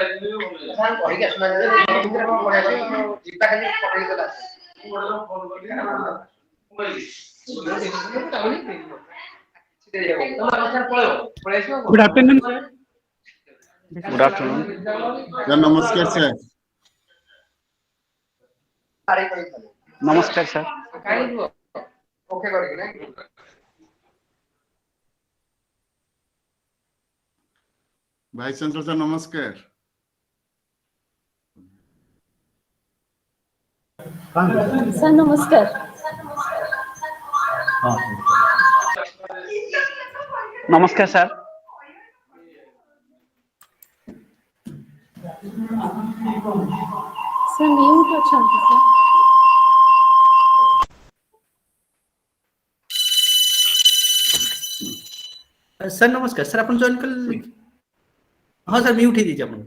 Good afternoon, sir. Good afternoon. Sir, namaskar, sir. Namaskar, sir. Vice Chancellor, sir, namaskar. Sir, namaskar. Namaskar, sir. Sir, mute ଅଛନ୍ତି sir. Sir नमस्कार sir अपन join कर हाँ sir mute ही दीजिए अपन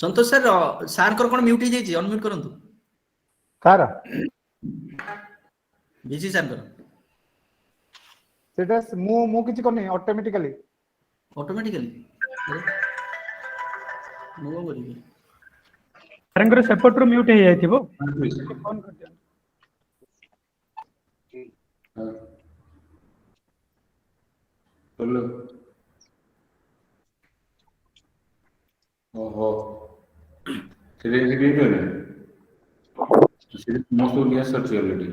संतोष sir सार कर कोन mute ही जाई unmute करंतु car busy सार कर सेटा मु किछि करनी ऑटोमेटिकली मो बोली सरंगर सेपट रो म्यूट हे जाइथिबो फोन कर दिया हेलो ओहो seriously most of the search already.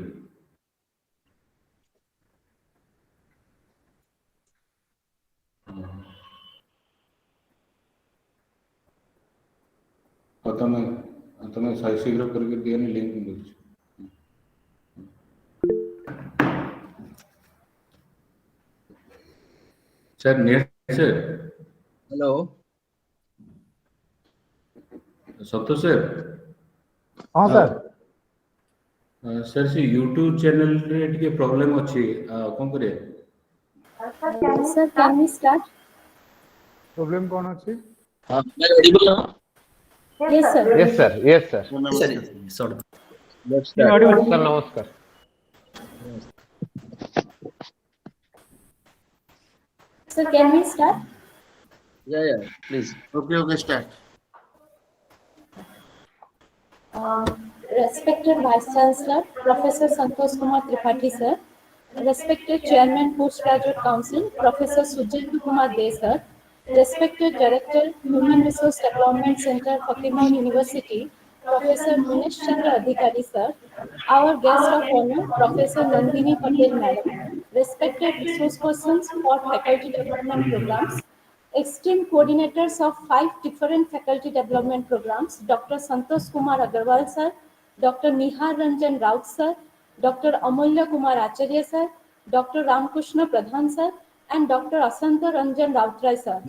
तुम्हें शीघ्र करके दिया नहीं link sir net sir hello Santosh sir हां सर सर से YouTube चैनल रे टिके प्रॉब्लम अछि कोन करे Sir, can we start? Problem कोन अछि हां मैं ऑडिबल हूं Yes, sir. Yes sir sir let's start sir नमस्कार Sir, can we start? yeah please okay start Respected Vice Chancellor, Professor Santosh Kumar Tripathi, sir. Respected Chairman, Postgraduate Council, Professor Sujit Kumar De, sir. Respected Director, Human Resource Development Center, Fakir University, Professor Munesh Chandra Adhikari, sir. Our guest of honor, Professor Nandini Patel, madam. Respected resource persons for faculty development programs. Esteemed coordinators of 5 different faculty development programs, Dr. Santosh Kumar Agarwal, sir, Dr. Nihar Ranjan Raut, sir, Dr. Amulya Kumar Acharya, sir, Dr. Ramkrishna Pradhan, sir, and Dr. Asanta Ranjan Rautrai, sir.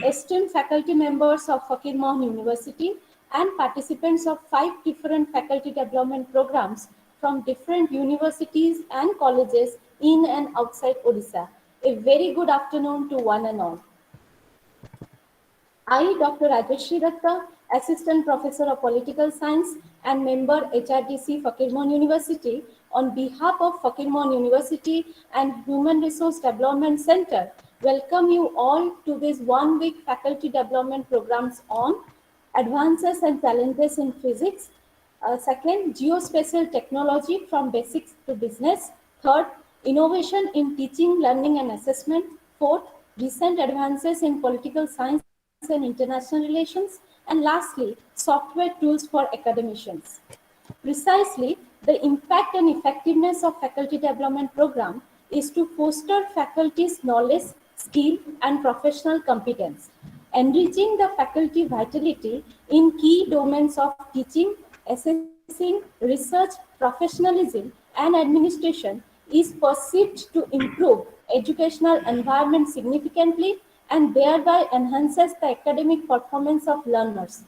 Esteemed faculty members of Fakir University and participants of 5 different faculty development programs from different universities and colleges in and outside Odisha. A very good afternoon to one and all. I, Dr. Rajeshri Datta, Assistant Professor of Political Science and member HRDC Fakir University, on behalf of Fakir University and Human Resource Development Center, welcome you all to this one-week faculty development programs on advances and challenges in physics. Second, geospatial technology from basics to business. Third, innovation in teaching, learning and assessment. Fourth, recent advances in political science and international relations, and lastly, software tools for academicians. Precisely, the impact and effectiveness of faculty development program is to foster faculty's knowledge, skill, and professional competence, enriching the faculty vitality in key domains of teaching, assessing, research, professionalism, and administration is perceived to improve educational environment significantly and thereby enhances the academic performance of learners.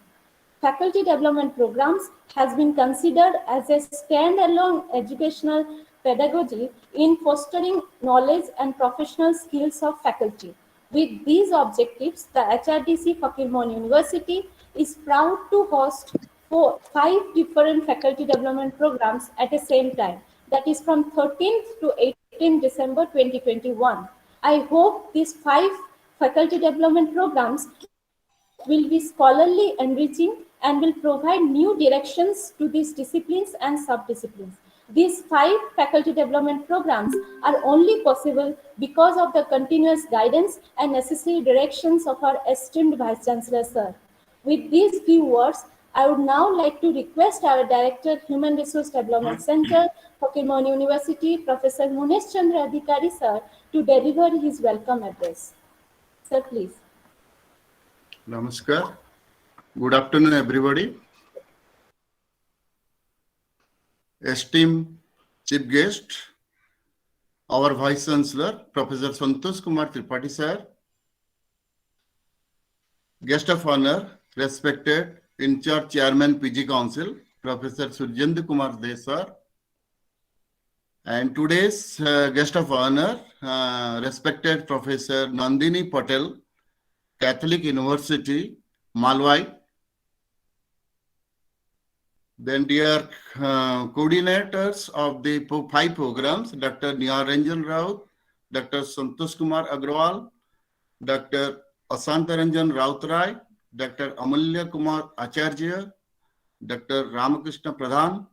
Faculty development programs has been considered as a standalone educational pedagogy in fostering knowledge and professional skills of faculty. With these objectives, the HRDC Fakir University is proud to host five different faculty development programs at the same time. That is from 13th to 18th December 2021. I hope these five faculty development programs will be scholarly, enriching, and will provide new directions to these disciplines and sub-disciplines. These five faculty development programs are only possible because of the continuous guidance and necessary directions of our esteemed Vice Chancellor, sir. With these few words, I would now like to request our Director, Human Resource Development Center, Fakir Mohan University, Professor Munesh Chandra Adhikari, sir, to deliver his welcome address. Sir, please. Namaskar. Good afternoon, everybody. Esteemed Chief Guest, our Vice Chancellor, Professor Santosh Kumar Tripathi, sir. Guest of honor, respected In-Charge Chairman PG Council, Professor Surjendra Kumar De, sir. And today's guest of honor, respected Professor Nandini Patel, Catholic University, Malwai. Then dear coordinators of the five programs, Dr. Niranjan Raut, Dr. Santosh Kumar Agrawal, Dr. Asantaranjan Rautrai, Dr. Amulya Kumar Acharya, Dr. Ramakrishna Pradhan,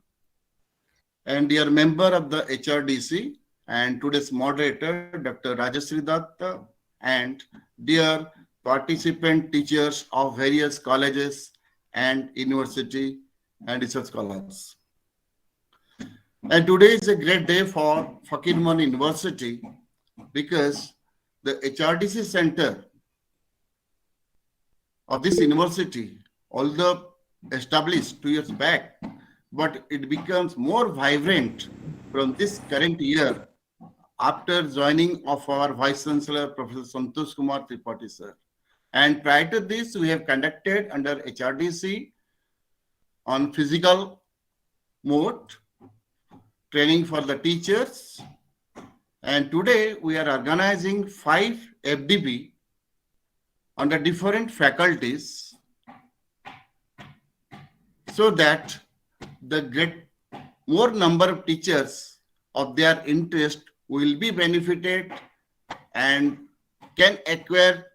and dear member of the HRDC and today's moderator, Dr. Rajasri Datta, and dear participant teachers of various colleges and university and research scholars. And today is a great day for Fakir Mohan University because the HRDC center of this university, although established 2 years back, but it becomes more vibrant from this current year after joining of our Vice Chancellor, Professor Santosh Kumar Tripathi, sir. And prior to this, we have conducted under HRDC on physical mode, training for the teachers. And today we are organizing 5 FDP under different faculties so that the more number of teachers of their interest will be benefited and can acquire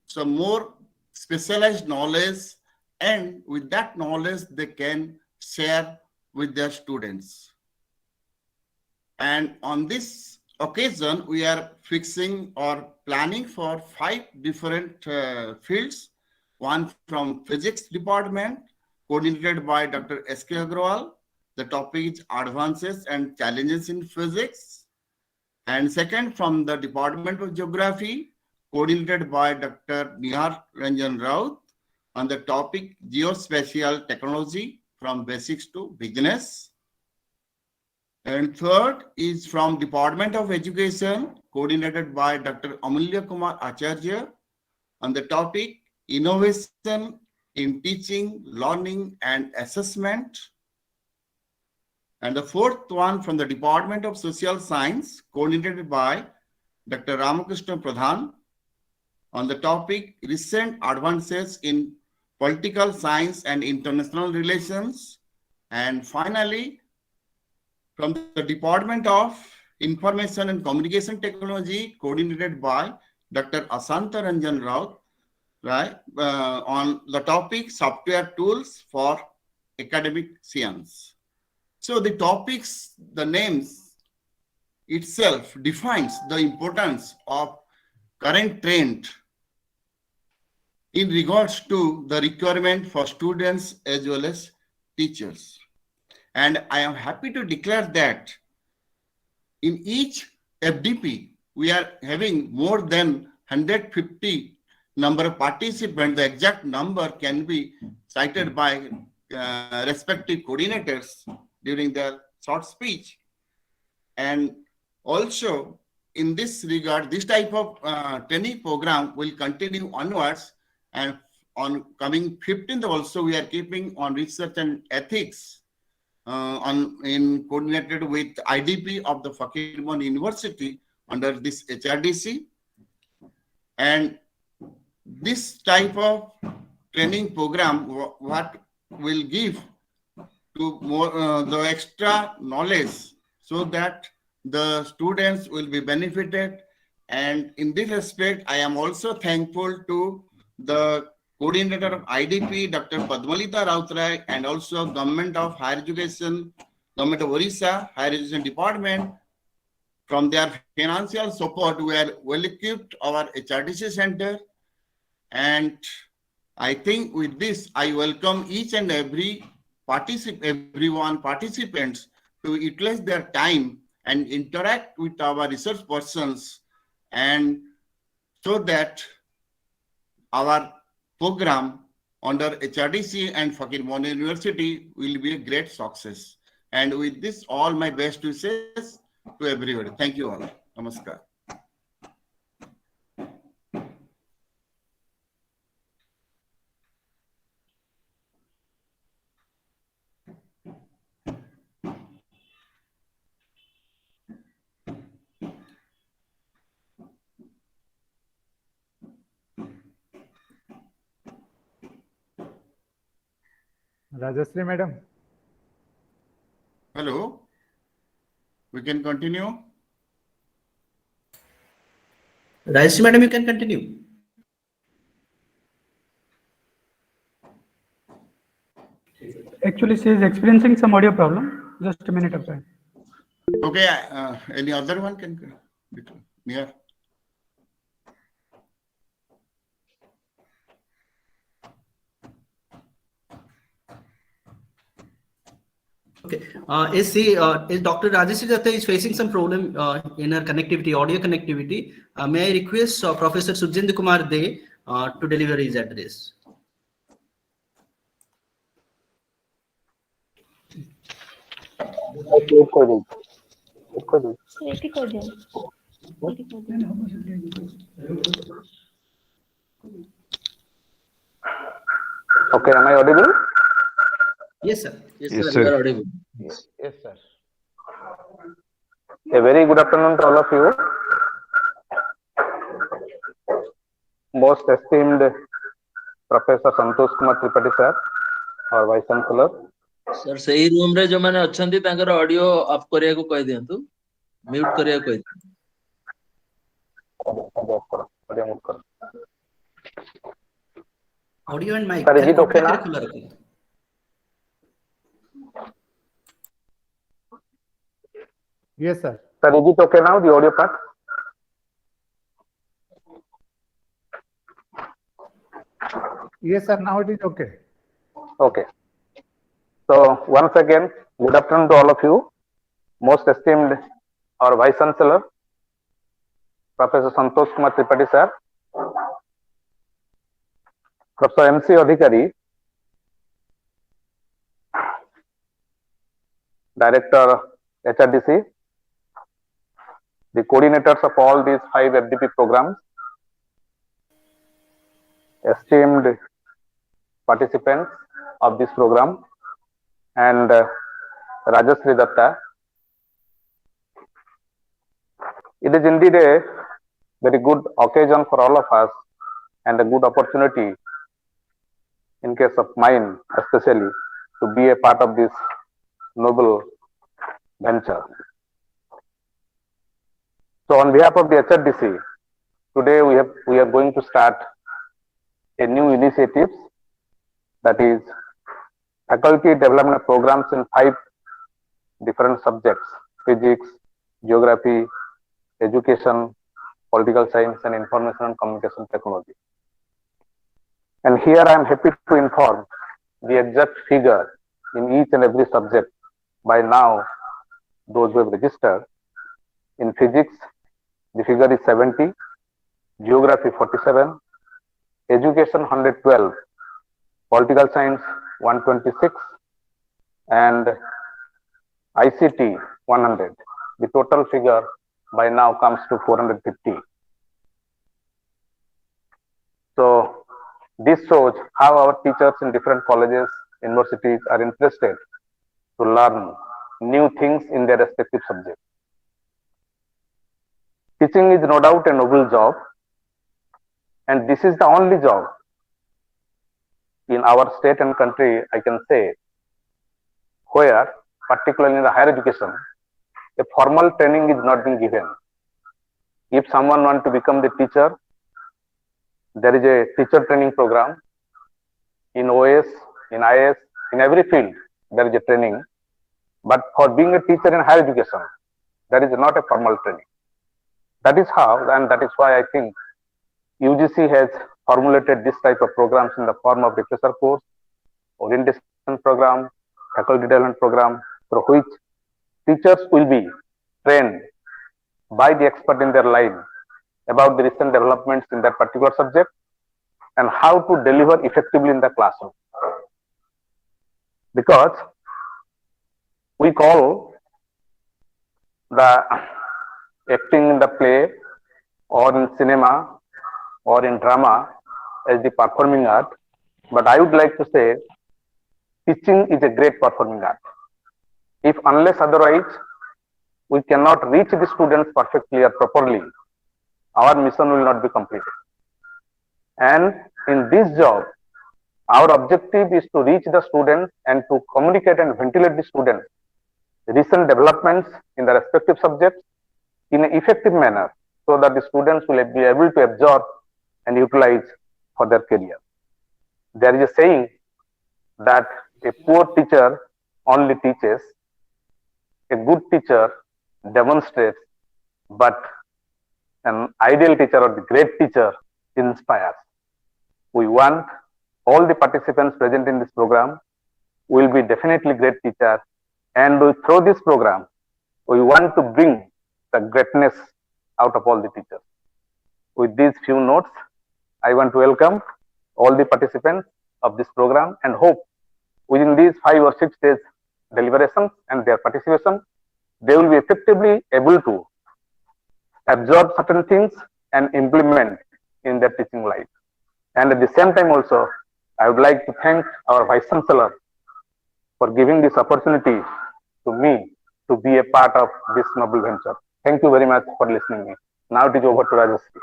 some more specialized knowledge, and with that knowledge they can share with their students. And on this occasion, we are fixing or planning for 5 different fields. One from physics department, coordinated by Dr. S.K. Agrawal. The topic is advances and challenges in physics. And second, from the Department of Geography, coordinated by Dr. Niranjan Raut, on the topic geospatial technology from basics to business. And third is from Department of Education, coordinated by Dr. Amulya Kumar Acharya, on the topic innovation in teaching, learning, and assessment. And the fourth one from the Department of Social Science, coordinated by Dr. Ramakrishna Pradhan, on the topic recent advances in political science and international relations. And finally, from the Department of Information and Communication Technology, coordinated by Dr. Asantaranjan Raut, right, on the topic software tools for academic science. So the topics, the names itself defines the importance of current trend in regards to the requirement for students as well as teachers. And I am happy to declare that in each FDP, we are having more than 150 number of participants. The exact number can be cited by respective coordinators during their short speech. And also, in this regard, this type of training program will continue onwards, and on coming 15th also we are keeping on research and ethics in coordinated with IDP of the Fakir Mohan University under this HRDC. And this type of training program, what will give to more the extra knowledge so that the students will be benefited. And in this respect, I am also thankful to the coordinator of IDP, Dr. Padmalita Rautrai, and also Government of Higher Education, Government of Orissa, Higher Education Department. From their financial support, we are well equipped our HRDC center. And I think with this, I welcome each and everyone participants to utilize their time and interact with our research persons, and so that our program under HRDC and Fakir Mohan University will be a great success. And with this, all my best wishes to everybody. Thank you all. Namaskar. Rajashree madam. Hello. We can continue. Rajashree madam, you can continue. Actually, she is experiencing some audio problem. Just a minute of time. Okay. Any other one can yeah. Okay. Is Dr. Rajashree Datta is facing some problem in her connectivity, audio connectivity. May I request Professor Sujendra Kumar De to deliver his address? Okay, am I audible? Yes, sir. Yes, sir. You are audible. Yes, sir. A very good afternoon to all of you. Most esteemed Professor Santosh Kumar Tripathi sir, our Vice Chancellor. Sir सही room रे जो माने अछंती तांकर audio of करिया को कहि दियंतु mute करिया को कहि Audio and mic. Sir, is it okay now? Yes, sir. Sir, is it okay now, the audio part? Yes, sir. Now it is okay. Okay. So, once again, good afternoon to all of you. Most esteemed our Vice Chancellor, Professor Santosh Kumar Tripathi sir, Professor MC Adhikari, Director HRDC, the coordinators of all these 5 FDP programs, esteemed participants of this program, and Rajashree Datta. It is indeed a very good occasion for all of us and a good opportunity, in case of mine especially, to be a part of this noble venture. So on behalf of the HRDC, today we are going to start a new initiative, that is faculty development programs in 5 different subjects: physics, geography, education, political science, and information and communication technology. And here I am happy to inform the exact figure in each and every subject. By now, those who have registered. In physics, the figure is 70, geography 47, education 112, political science 126, and ICT 100. The total figure by now comes to 450. So this shows how our teachers in different colleges, universities are interested to learn new things in their respective subjects. Teaching is no doubt a noble job, and this is the only job in our state and country, I can say, where, particularly in the higher education, a formal training is not being given. If someone wants to become the teacher, there is a teacher training program in OS, in IS, in every field, there is a training. But for being a teacher in higher education, there is not a formal training. That is how, and that is why I think UGC has formulated this type of programs in the form of refresher course, orientation program, faculty development program, through which teachers will be trained by the expert in their line about the recent developments in that particular subject and how to deliver effectively in the classroom. Because we call the acting in the play or in cinema or in drama as the performing art, but I would like to say teaching is a great performing art. If unless otherwise we cannot reach the students perfectly or properly, our mission will not be completed. And in this job, our objective is to reach the students and to communicate and ventilate the students recent developments in the respective subjects in an effective manner so that the students will be able to absorb and utilize for their career. There is a saying that a poor teacher only teaches, a good teacher demonstrates, but an ideal teacher or the great teacher inspires. We want all the participants present in this program will be definitely great teachers, and through this program, we want to bring the greatness out of all the teachers. With these few notes, I want to welcome all the participants of this program and hope within these 5 or 6 days deliberations and their participation, they will be effectively able to absorb certain things and implement in their teaching life. And at the same time also, I would like to thank our Vice Chancellor for giving this opportunity to me to be a part of this noble venture. Thank you very much for listening me. Now it is over to Rajasri.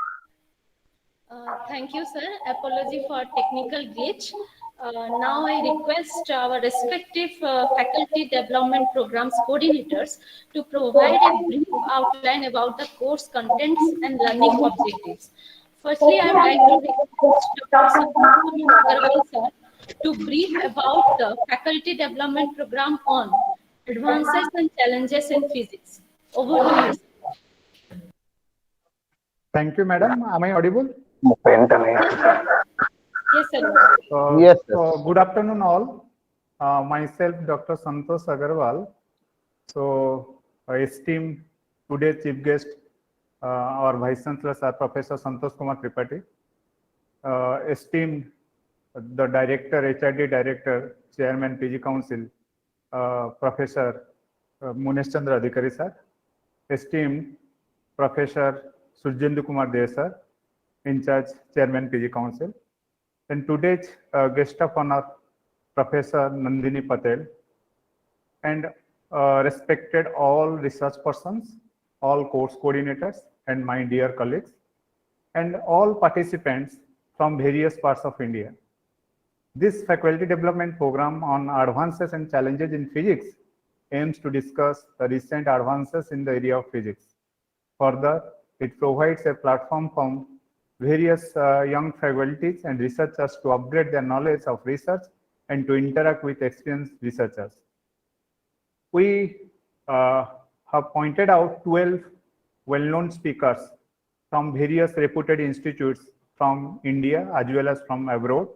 Thank you, sir. Apology for technical glitch. Now I request our respective faculty development programs coordinators to provide a brief outline about the course contents and learning objectives. Firstly, I would like to request Dr. Santosh Agarwal, sir, to brief about the faculty development program on advances and challenges in physics. Over to you, sir. Thank you, madam. Am I audible? Yes, sir. Yes. Good afternoon, all. Myself, Dr. Santosh Agarwal. So, I esteem today's chief guest, our Vice Chancellor, Sir Professor Santosh Kumar Tripathi. Esteemed the Director, HRD Director, Chairman, PG Council, Professor Munesh Chandra Adhikari, sir. Esteemed Professor Surjendu Kumar De, sir, in charge, Chairman, PG Council. And today's guest of honor, Professor Nandini Patel, and respected all research persons, all course coordinators, and my dear colleagues, and all participants from various parts of India. This faculty development program on advances and challenges in physics aims to discuss the recent advances in the area of physics. Further, it provides a platform for various young faculties and researchers to upgrade their knowledge of research and to interact with experienced researchers. We have pointed out 12 well-known speakers from various reputed institutes from India as well as from abroad.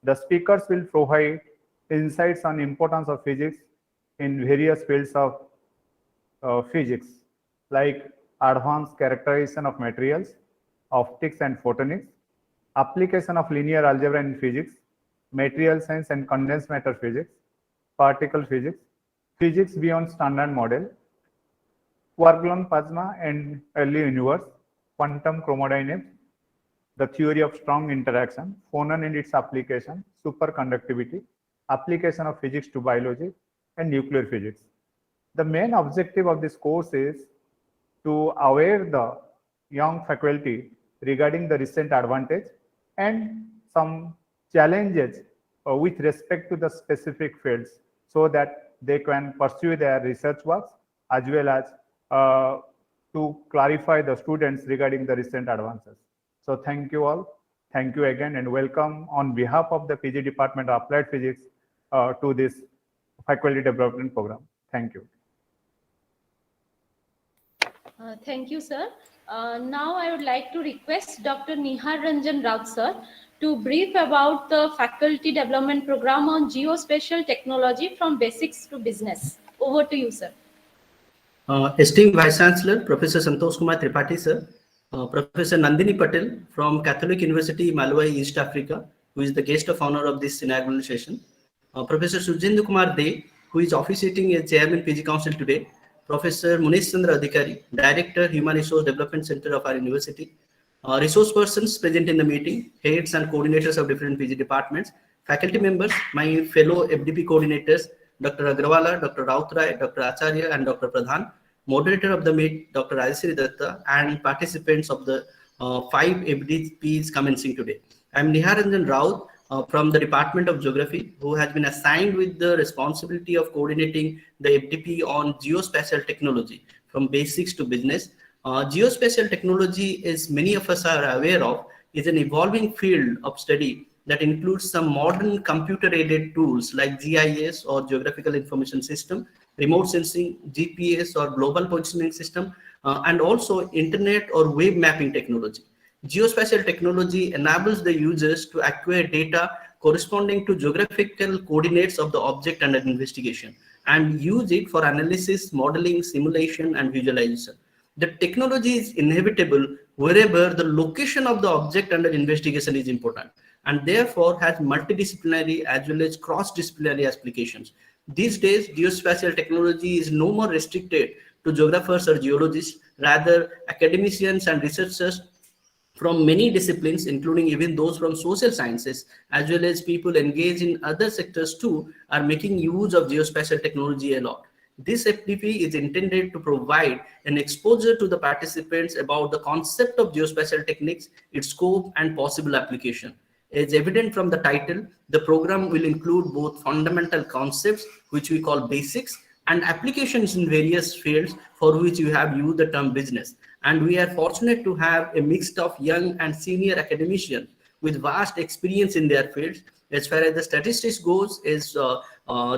The speakers will provide insights on importance of physics in various fields of physics, like advanced characterization of materials, optics and photonics, application of linear algebra in physics, material science and condensed matter physics, particle physics, physics beyond standard model, quark-gluon plasma and early universe, quantum chromodynamics, the theory of strong interaction, phonon and its application, superconductivity, application of physics to biology, and nuclear physics. The main objective of this course is to aware the young faculty regarding the recent advantage and some challenges with respect to the specific fields so that they can pursue their research works as well as to clarify the students regarding the recent advances. So thank you all. Thank you again and welcome on behalf of the PG Department of Applied Physics to this faculty development program. Thank you. Thank you, sir. Now I would like to request Dr. Nihar Ranjan Raut, sir, to brief about the faculty development program on geospatial technology from basics to business. Over to you, sir. Esteemed Vice Chancellor, Professor Santosh Kumar Tripathi, sir, Professor Nandini Patel from Catholic University, Malawi, East Africa, who is the guest of honor of this inaugural session, Professor Sujendra Kumar De, who is officiating as Chairman PG Council today, Professor Munesh Chandra Adhikari, Director, Human Resource Development Center of our university, resource persons present in the meeting, heads and coordinators of different PG departments, faculty members, my fellow FDP coordinators, Dr. Agrawala, Dr. Rautrai, Dr. Acharya, and Dr. Pradhan, moderator of the meet, Dr. Rajasri Datta, and participants of the 5 FDPs commencing today. I am Nihar Ranjan Raut from the Department of Geography, who has been assigned with the responsibility of coordinating the FDP on geospatial technology from basics to business. Geospatial technology, as many of us are aware of, is an evolving field of study that includes some modern computer-aided tools like GIS or Geographical Information System, remote sensing, GPS or global positioning system, and also internet or web mapping technology. Geospatial technology enables the users to acquire data corresponding to geographical coordinates of the object under investigation and use it for analysis, modeling, simulation, and visualization. The technology is inevitable wherever the location of the object under investigation is important, and therefore has multidisciplinary as well as cross-disciplinary applications. These days, geospatial technology is no more restricted to geographers or geologists. Rather, academicians and researchers from many disciplines, including even those from social sciences, as well as people engaged in other sectors too, are making use of geospatial technology a lot. This FDP is intended to provide an exposure to the participants about the concept of geospatial techniques, its scope, and possible application. As evident from the title, the program will include both fundamental concepts, which we call basics, and applications in various fields for which you have used the term business. And we are fortunate to have a mix of young and senior academicians with vast experience in their fields. As far as the statistics goes, as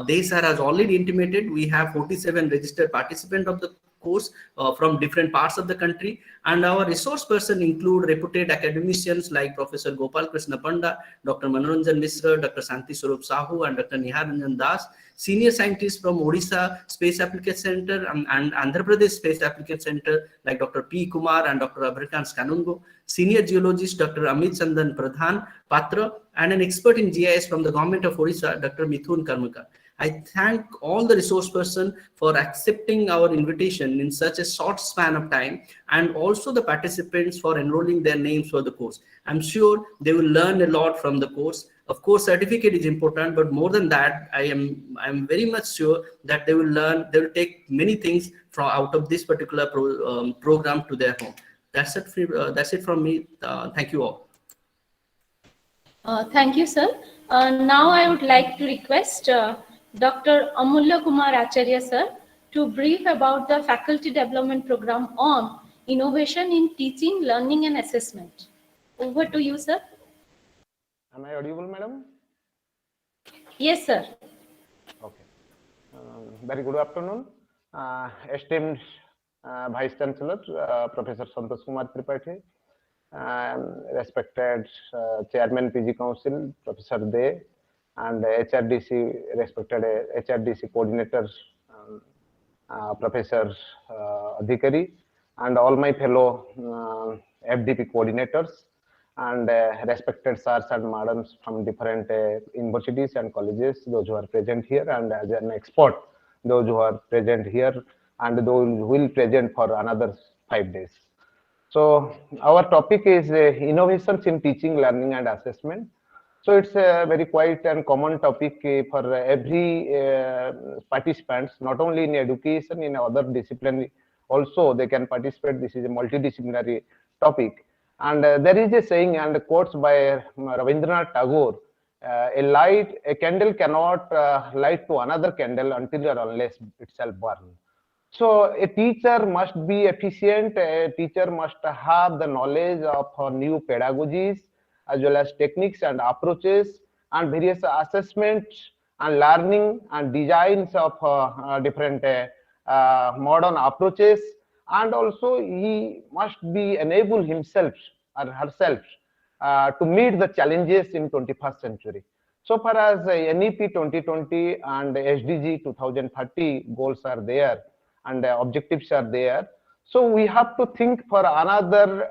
Desar has already intimated, we have 47 registered participants of the course from different parts of the country, and our resource person include reputed academicians like Professor Gopal Krishna Panda, Dr. Manoranjan Misra, Dr. Santi Swarup Sahu, and Dr. Nihar Ranjan Das, senior scientists from Odisha Space Application Center and Andhra Pradesh Space Application Center like Dr. P. Kumar and Dr. Abrikan Skanungo, senior geologist Dr. Amit Chandan Pradhan Patra, and an expert in GIS from the government of Odisha, Dr. Mithun Karmakar. I thank all the resource person for accepting our invitation in such a short span of time, and also the participants for enrolling their names for the course. I'm sure they will learn a lot from the course. Of course, certificate is important, but more than that, I'm very much sure that they will learn, they will take many things from out of this particular program to their home. That's it from me. Thank you all. Thank you, sir. Now I would like to request Dr. Amulya Kumar Acharya, sir, to brief about the faculty development program on innovation in teaching, learning, and assessment. Over to you, sir. Am I audible, madam? Yes, sir. Okay. Very good afternoon. Esteemed Vice Chancellor, Professor Santosh Kumar Tripathi, respected Chairman PG Council, Professor De, and HRDC, respected HRDC coordinator, Professor Adhikari, and all my fellow FDP coordinators, and respected sirs and madams from different universities and colleges, those who are present here, and as an expert, those who are present here, and those who will present for another 5 days. So our topic is innovations in teaching, learning, and assessment. So it's a very quite and common topic for every participants, not only in education, in other discipline also they can participate. This is a multidisciplinary topic. And there is a saying and quotes by Rabindranath Tagore, a candle cannot light to another candle until or unless itself burn. So a teacher must be efficient. A teacher must have the knowledge of new pedagogies as well as techniques and approaches and various assessments and learning and designs of different modern approaches. And also he must be enable himself or herself to meet the challenges in 21st century. So far as NEP 2020 and SDG 2030 goals are there and objectives are there. So we have to think for another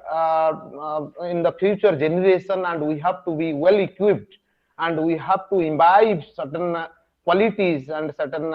in the future generation, and we have to be well equipped, and we have to imbibe certain qualities and certain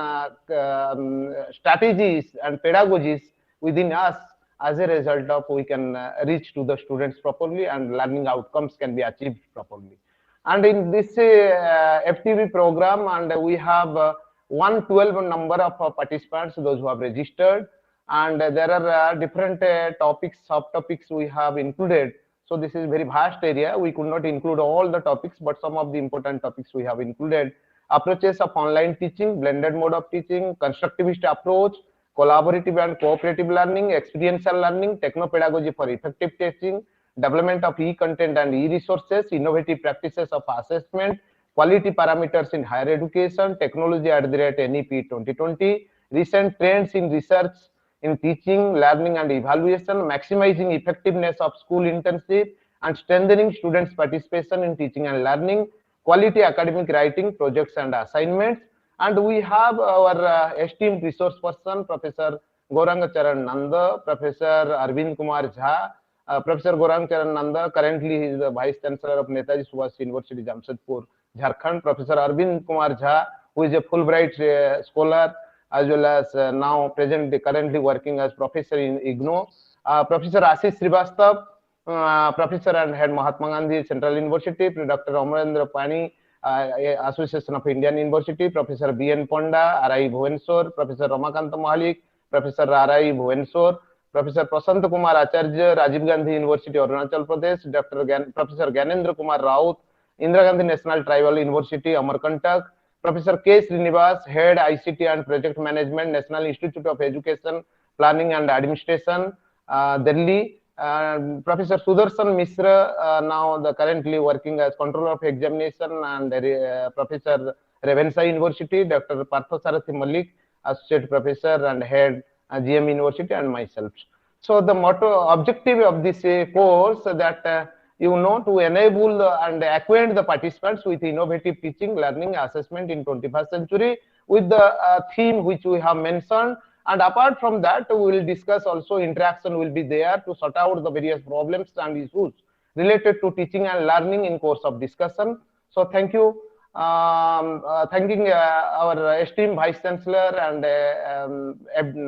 strategies and pedagogies within us. As a result of, we can reach to the students properly and learning outcomes can be achieved properly. And in this FTP program, and we have 112 number of participants, those who have registered, and there are different topics, subtopics we have included. So this is very vast area. We could not include all the topics, but some of the important topics we have included. Approaches of online teaching, blended mode of teaching, constructivist approach, collaborative and cooperative learning, experiential learning, techno-pedagogy for effective teaching, development of e-content and e-resources, innovative practices of assessment, quality parameters in higher education, technology at the rate NEP 2020, recent trends in research in teaching, learning and evaluation, maximizing effectiveness of school internship and strengthening students' participation in teaching and learning, quality academic writing, projects and assignments. And we have our esteemed resource person, Professor Gaurang Charan Nanda, Professor Arvind Kumar Jha. Professor Gaurang Charan Nanda, currently he is the Vice Chancellor of Netaji Subhash University, Jamshedpur, Jharkhand. Professor Arvind Kumar Jha, who is a Fulbright scholar, as well as now currently working as professor in IGNOU. Professor Ashish Srivastav, Professor and Head Mahatma Gandhi Central University, Dr. Amarendra Pani, Association of Indian University, Professor B.N. Ponda, RI Bhubaneswar, Professor Ramakant Mahalik, Professor RI Bhubaneswar, Professor Prasant Kumar Acharya, Rajiv Gandhi University, Arunachal Pradesh, Professor Gyanendra Kumar Raut, Indira Gandhi National Tribal University, Amarkantak, Professor K. Srinivas, Head ICT and Project Management, National Institute of Education, Planning and Administration, Delhi, Professor Sudarshan Mishra, now currently working as Controller of Examination, and Professor Ravenshaw University, Dr. Parthasarathi Malik, Associate Professor and Head GM University, and myself. So the objective of this course that to enable and acquaint the participants with innovative teaching, learning, assessment in 21st century with the theme which we have mentioned. And apart from that, we will discuss also interaction will be there to sort out the various problems and issues related to teaching and learning in course of discussion. So thank you. Thanking our esteemed Vice Chancellor and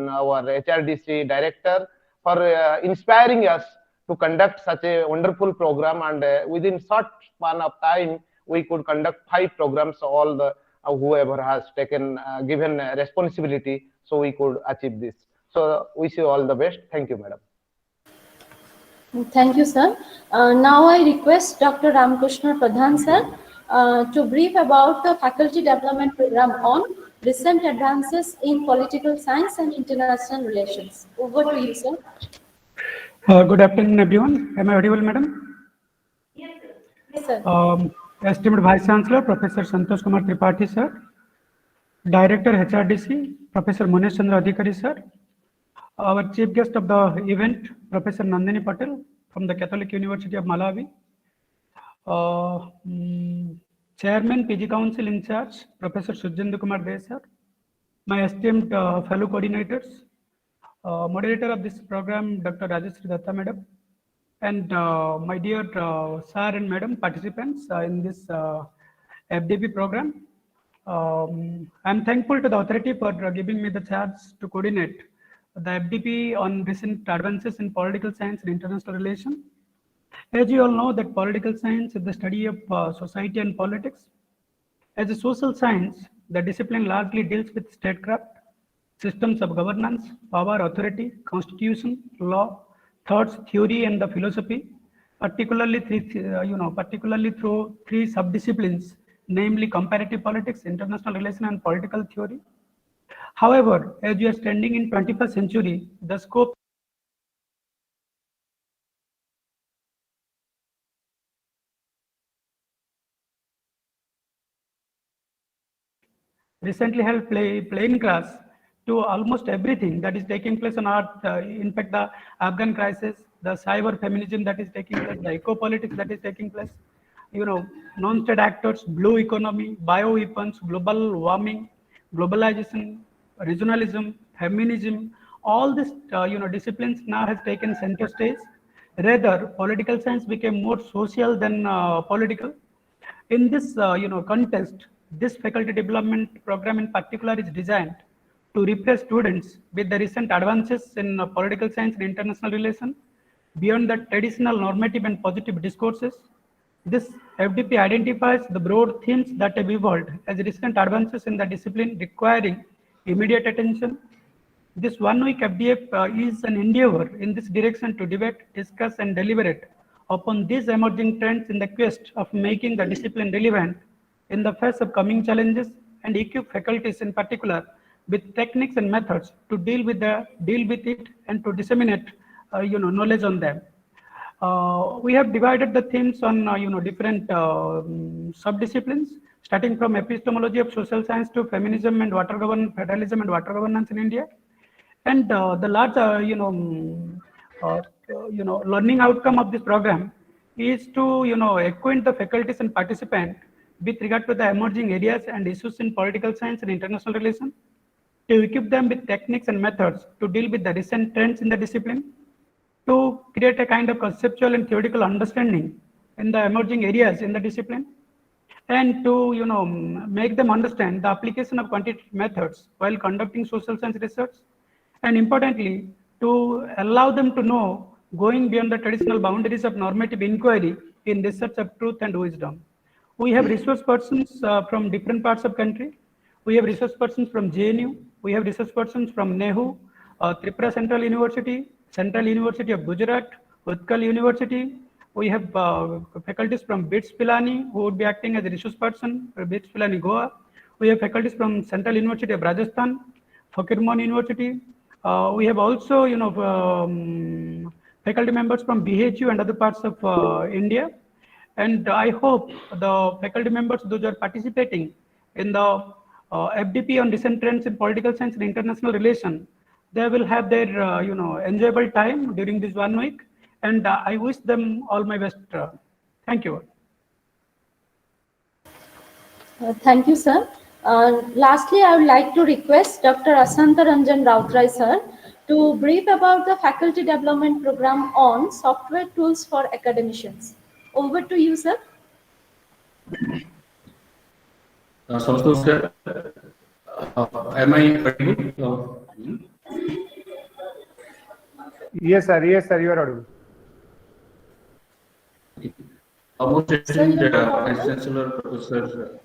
our HRDC Director for inspiring us to conduct such a wonderful program, and within short span of time we could conduct 5 programs, all the whoever has taken given responsibility, so we could achieve this. So wish you all the best. Thank you, madam. Thank you, sir. Now I request Dr. Ramkrishna Pradhan sir to brief about the faculty development program on recent advances in political science and international relations. Over to you, sir. Good afternoon, everyone. Am I audible, madam? Yes, sir. Esteemed Vice Chancellor, Professor Santosh Kumar Tripathi, sir. Director HRDC, Professor Mohan Adhikari, sir. Our chief guest of the event, Professor Nandini Patel from the Catholic University of Malawi. Chairman, PG Council in charge, Professor Sujendra Kumar De, sir. My esteemed fellow coordinators, moderator of this program, Dr. Rajeshri Datta, madam, and my dear sir and madam participants in this FDP program. I'm thankful to the authority for giving me the chance to coordinate the FDP on recent advances in political science and international relations. As you all know, that political science is the study of society and politics. As a social science, the discipline largely deals with statecraft, systems of governance, power, authority, constitution, law, thoughts, theory, and the philosophy, particularly through 3 subdisciplines, namely comparative politics, international relations, and political theory. However, as we are standing in 21st century, the scope recently held playing class to almost everything that is taking place on earth. In fact, the Afghan crisis, the cyber feminism that is taking place, the eco-politics that is taking place, non-state actors, blue economy, bioweapons, global warming, globalization, regionalism, feminism, all these disciplines now has taken center stage. Rather, political science became more social than political. In this context, this faculty development program in particular is designed to refresh students with the recent advances in political science and international relations beyond the traditional normative and positive discourses. This FDP identifies the broad themes that have evolved as recent advances in the discipline requiring immediate attention. This 1 week FDF is an endeavor in this direction to debate, discuss, and deliberate upon these emerging trends in the quest of making the discipline relevant in the face of coming challenges and equip faculties in particular with techniques and methods to deal with it and to disseminate knowledge on them. We have divided the themes on different sub-disciplines, starting from epistemology of social science to feminism and federalism and water governance in India. And the large learning outcome of this program is to acquaint the faculties and participants with regard to the emerging areas and issues in political science and international relations, to equip them with techniques and methods to deal with the recent trends in the discipline, to create a kind of conceptual and theoretical understanding in the emerging areas in the discipline, and to make them understand the application of quantitative methods while conducting social science research, and importantly to allow them to know going beyond the traditional boundaries of normative inquiry in research of truth and wisdom. We have resource persons from different parts of country. We have research persons from JNU. We have research persons from NEHU, Tripura Central University, Central University of Gujarat, Utkal University. We have faculties from BITS Pilani who would be acting as a resource person for BITS Pilani Goa. We have faculties from Central University of Rajasthan, Fakir University. We have also faculty members from BHU and other parts of India. And I hope the faculty members, those who are participating in the FDP on recent trends in political science and international relations, they will have their enjoyable time during this 1 week. And I wish them all my best. Thank you. Thank you, sir. Lastly, I would like to request Dr. Asanta Ranjan Rautrai, sir, to brief about the faculty development program on software tools for academicians. Over to you, sir. Santosh sir, am I audible? Yes, sir. Yes, sir. You are audible. Most esteemed Vice Chancellor, Professor.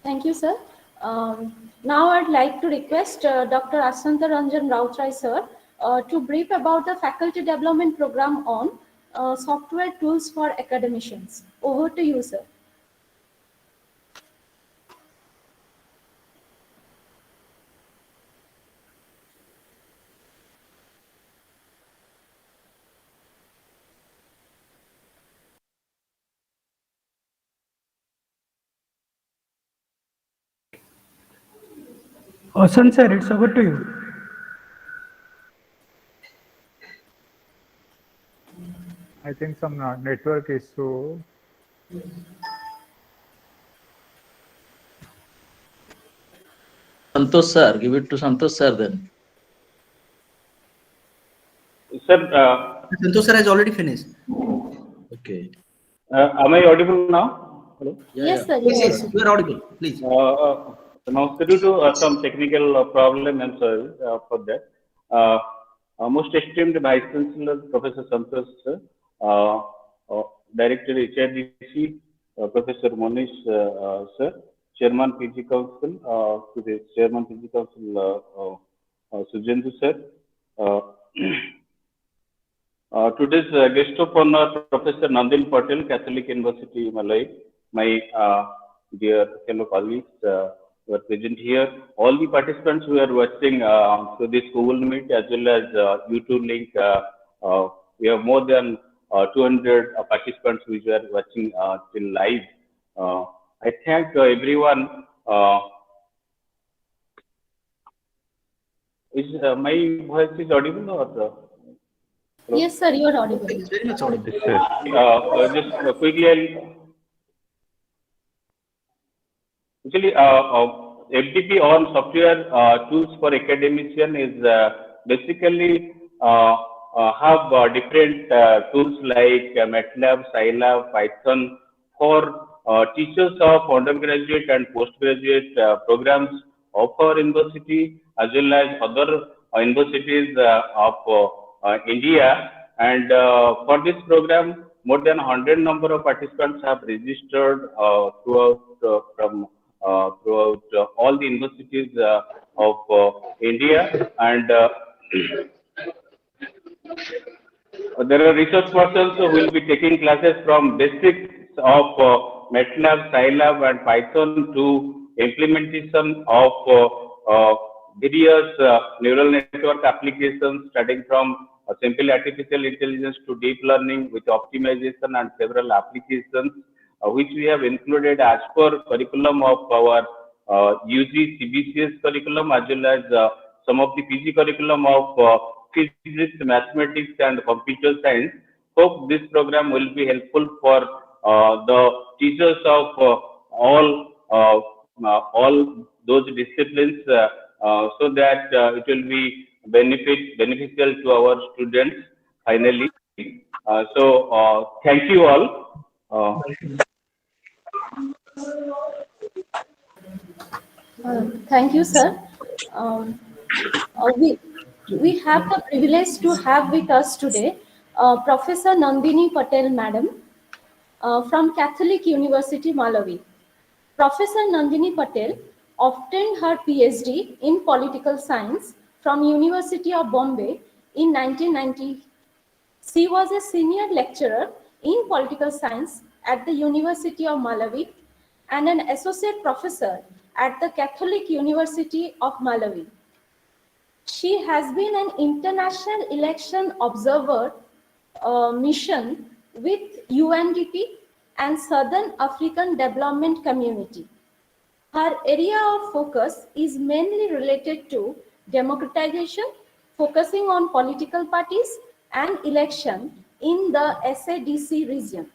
Thank you, sir. Now I'd like to request Dr. Asanta Ranjan Rautrai, sir, to brief about the faculty development program on software tools for academicians. Over to you, sir. Osan sir, it's over to you. I think some network issue. Santosh sir, give it to Santosh sir then. Sir, Santosh sir has already finished. Okay. am I audible now? Hello? Yes, sir. Yes, you are audible. Please. Now, due to some technical problem, I'm sorry for that. Most esteemed Vice Chancellor, Professor Santosh sir, Director HRDC, Professor Monish sir, Chairman PG Council, to the Chairman PG Council Sujendu sir. Uh, Today's guest of honor, Professor Nandin Patel, Catholic University, Malay. My dear fellow colleagues who are present here. All the participants who are watching through this Google Meet as well as YouTube link. We have more than 200 participants who are watching till live. I thank everyone. Is my voice is audible or? Yes, sir, you are audible. It's very much audible. Just quickly, actually, FDP on software tools for academician is basically have different tools like MATLAB, Scilab, Python for teachers of undergraduate and postgraduate programs of our university as well as other universities of India. And for this program, more than 100 number of participants have registered throughout all the universities of India, and there are research persons who will be taking classes from basics of MATLAB, Scilab, and Python to implementation of various neural network applications, starting from simple artificial intelligence to deep learning with optimization and several applications, which we have included as per curriculum of our UG CBCS curriculum as well as some of the PG curriculum of physics, mathematics, and computer science. Hope this program will be helpful for the teachers of all those disciplines, so that it will be beneficial to our students finally. So thank you all. Thank you, sir. We have the privilege to have with us today Professor Nandini Patel, Madam, from Catholic University, Malawi. Professor Nandini Patel obtained her PhD in political science from University of Bombay in 1990. She was a senior lecturer in political science at the University of Malawi and an associate professor at the Catholic University of Malawi. She has been an international election observer mission with UNDP and Southern African Development Community. Her area of focus is mainly related to democratization, focusing on political parties and election in the SADC region.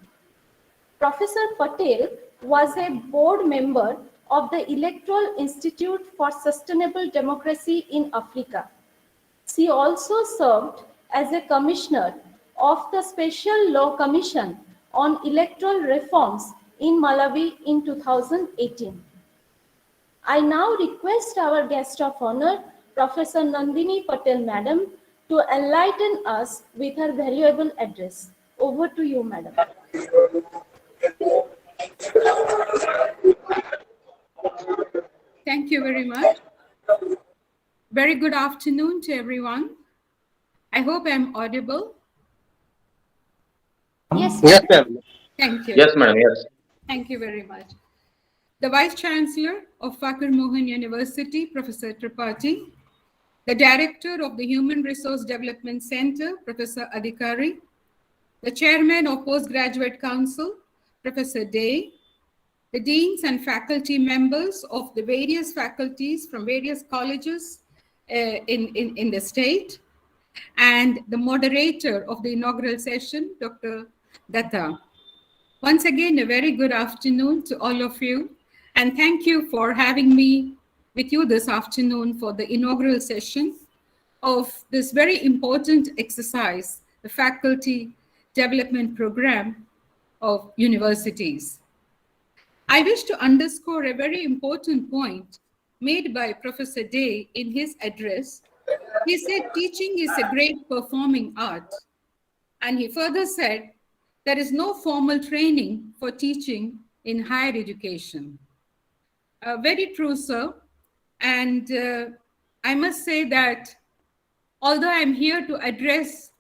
Professor Patel was a board member of the Electoral Institute for Sustainable Democracy in Africa. She also served as a commissioner of the Special Law Commission on Electoral Reforms in Malawi in 2018. I now request our guest of honor, Professor Nandini Patel, Madam, to enlighten us with her valuable address. Over to you, Madam. Thank you very much. Very good afternoon to everyone. I hope I'm audible. Yes, ma'am. Thank you. Yes, ma'am. Yes. Thank you very much. The Vice Chancellor of Fakir Mohan University, Professor Tripathi, the Director of the Human Resource Development Center, Professor Adhikari, the Chairman of Postgraduate Council, Professor Day, the Deans and faculty members of the various faculties from various colleges in the state, and the moderator of the inaugural session, Dr. Datta. Once again, a very good afternoon to all of you, and thank you for having me with you this afternoon for the inaugural session of this very important exercise, the Faculty Development Program of universities. I wish to underscore a very important point made by Professor Day in his address. He said teaching is a great performing art. And he further said there is no formal training for teaching in higher education. Very true, sir. And I must say that although I'm here to address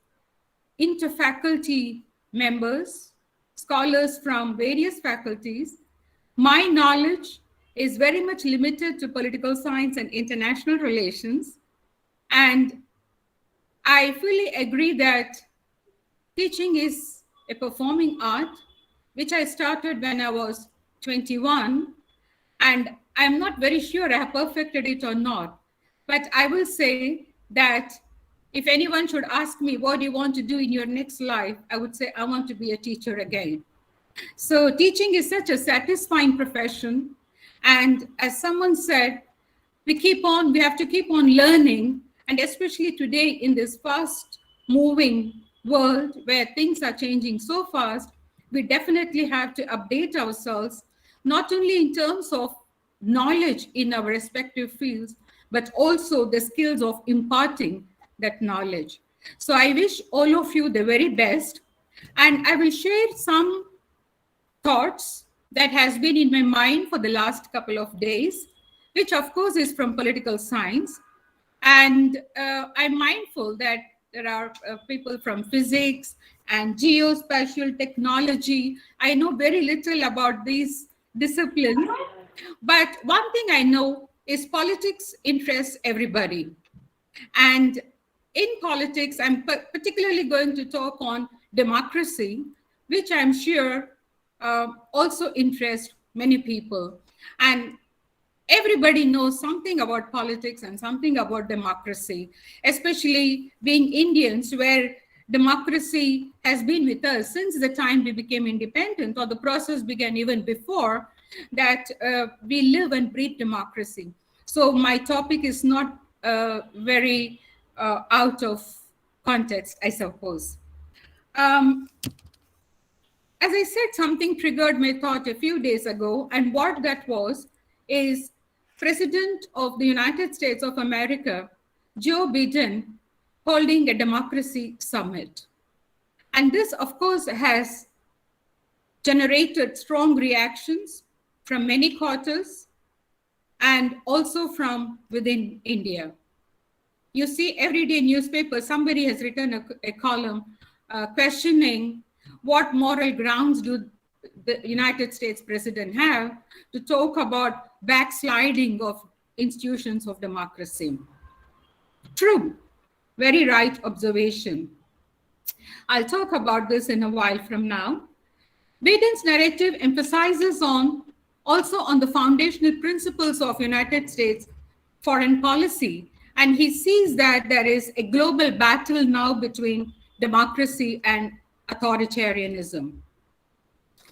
inter-faculty members, scholars from various faculties, my knowledge is very much limited to political science and international relations. And I fully agree that teaching is a performing art, which I started when I was 21. And I'm not very sure I have perfected it or not. But I will say that if anyone should ask me, what do you want to do in your next life? I would say, I want to be a teacher again. So teaching is such a satisfying profession. And as someone said, we have to keep on learning. And especially today in this fast moving world where things are changing so fast, we definitely have to update ourselves, not only in terms of knowledge in our respective fields, but also the skills of imparting that knowledge. So I wish all of you the very best. And I will share some thoughts that has been in my mind for the last couple of days, which of course is from political science. And I'm mindful that there are people from physics and geospatial technology. I know very little about these disciplines, but one thing I know is politics interests everybody. And in politics, I'm particularly going to talk on democracy, which I'm sure also interests many people. And everybody knows something about politics and something about democracy, especially being Indians, where democracy has been with us since the time we became independent, or the process began even before that. We live and breathe democracy. So my topic is not very out of context, I suppose. As I said, something triggered my thought a few days ago, and what that was is President of the United States of America, Joe Biden, holding a democracy summit. And this, of course, has generated strong reactions from many quarters and also from within India. You see, everyday newspaper, somebody has written a column questioning what moral grounds do the United States president have to talk about backsliding of institutions of democracy. True, very right observation. I'll talk about this in a while from now. Biden's narrative emphasizes also on the foundational principles of United States foreign policy. And he sees that there is a global battle now between democracy and authoritarianism.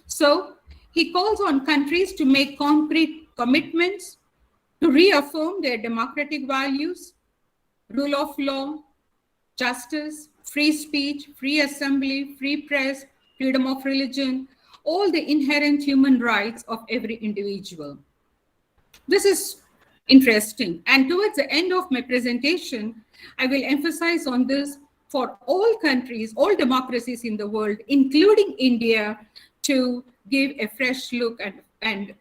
So he calls on countries to make concrete commitments to reaffirm their democratic values, rule of law, justice, free speech, free assembly, free press, freedom of religion, all the inherent human rights of every individual. This is interesting. And towards the end of my presentation, I will emphasize on this for all countries, all democracies in the world, including India, to give a fresh look and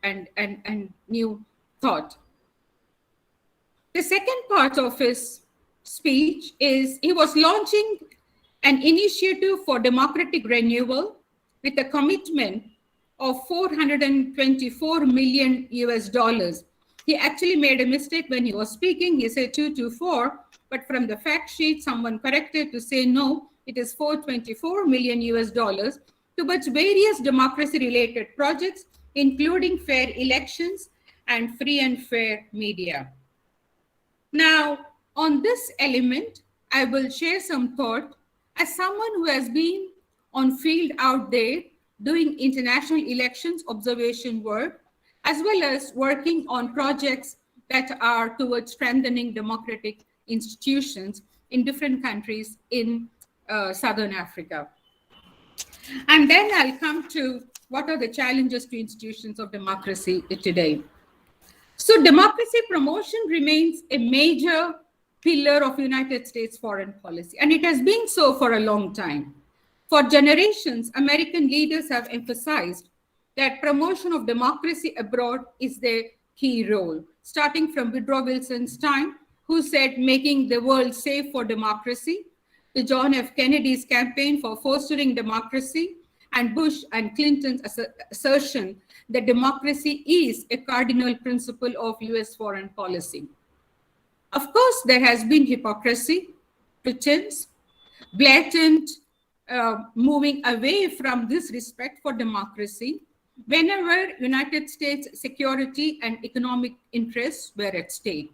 new thought. The second part of his speech is he was launching an initiative for democratic renewal with a commitment of $424 million US. He actually made a mistake when he was speaking. He said 224, but from the fact sheet, someone corrected to say, no, it is $424 million US towards various democracy-related projects, including fair elections and free and fair media. Now, on this element, I will share some thought as someone who has been on field out there doing international elections observation work, as well as working on projects that are towards strengthening democratic institutions in different countries in Southern Africa. And then I'll come to what are the challenges to institutions of democracy today. So democracy promotion remains a major pillar of United States foreign policy, and it has been so for a long time. For generations, American leaders have emphasized that promotion of democracy abroad is their key role, starting from Woodrow Wilson's time, who said making the world safe for democracy, to John F. Kennedy's campaign for fostering democracy, and Bush and Clinton's assertion that democracy is a cardinal principle of US foreign policy. Of course, there has been hypocrisy, pretense, blatant moving away from this respect for democracy whenever United States security and economic interests were at stake.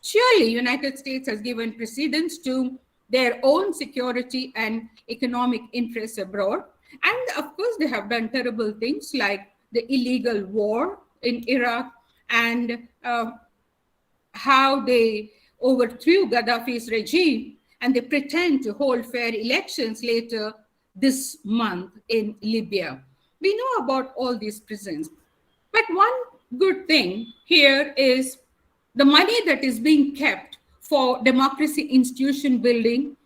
Surely, United States has given precedence to their own security and economic interests abroad. And of course, they have done terrible things like the illegal war in Iraq and how they overthrew Gaddafi's regime, and they pretend to hold fair elections later this month in Libya. We know about all these prisons. But one good thing here is the money that is being kept for democracy institution building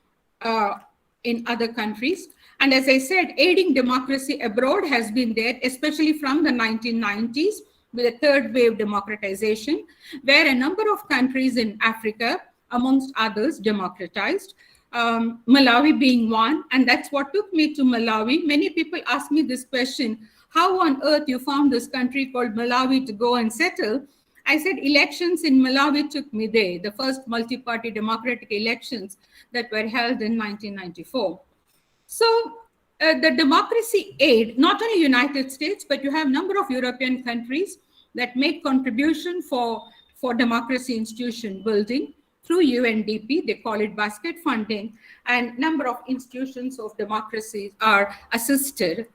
in other countries. And as I said, aiding democracy abroad has been there, especially from the 1990s with the third wave democratization, where a number of countries in Africa, amongst others, democratized. Malawi being one, and that's what took me to Malawi. Many people ask me this question, how on earth you found this country called Malawi to go and settle? I said elections in Malawi took me there, the first multi-party democratic elections that were held in 1994. So the democracy aid, not only United States, but you have a number of European countries that make contribution for democracy institution building through UNDP, they call it basket funding, and number of institutions of democracy are assisted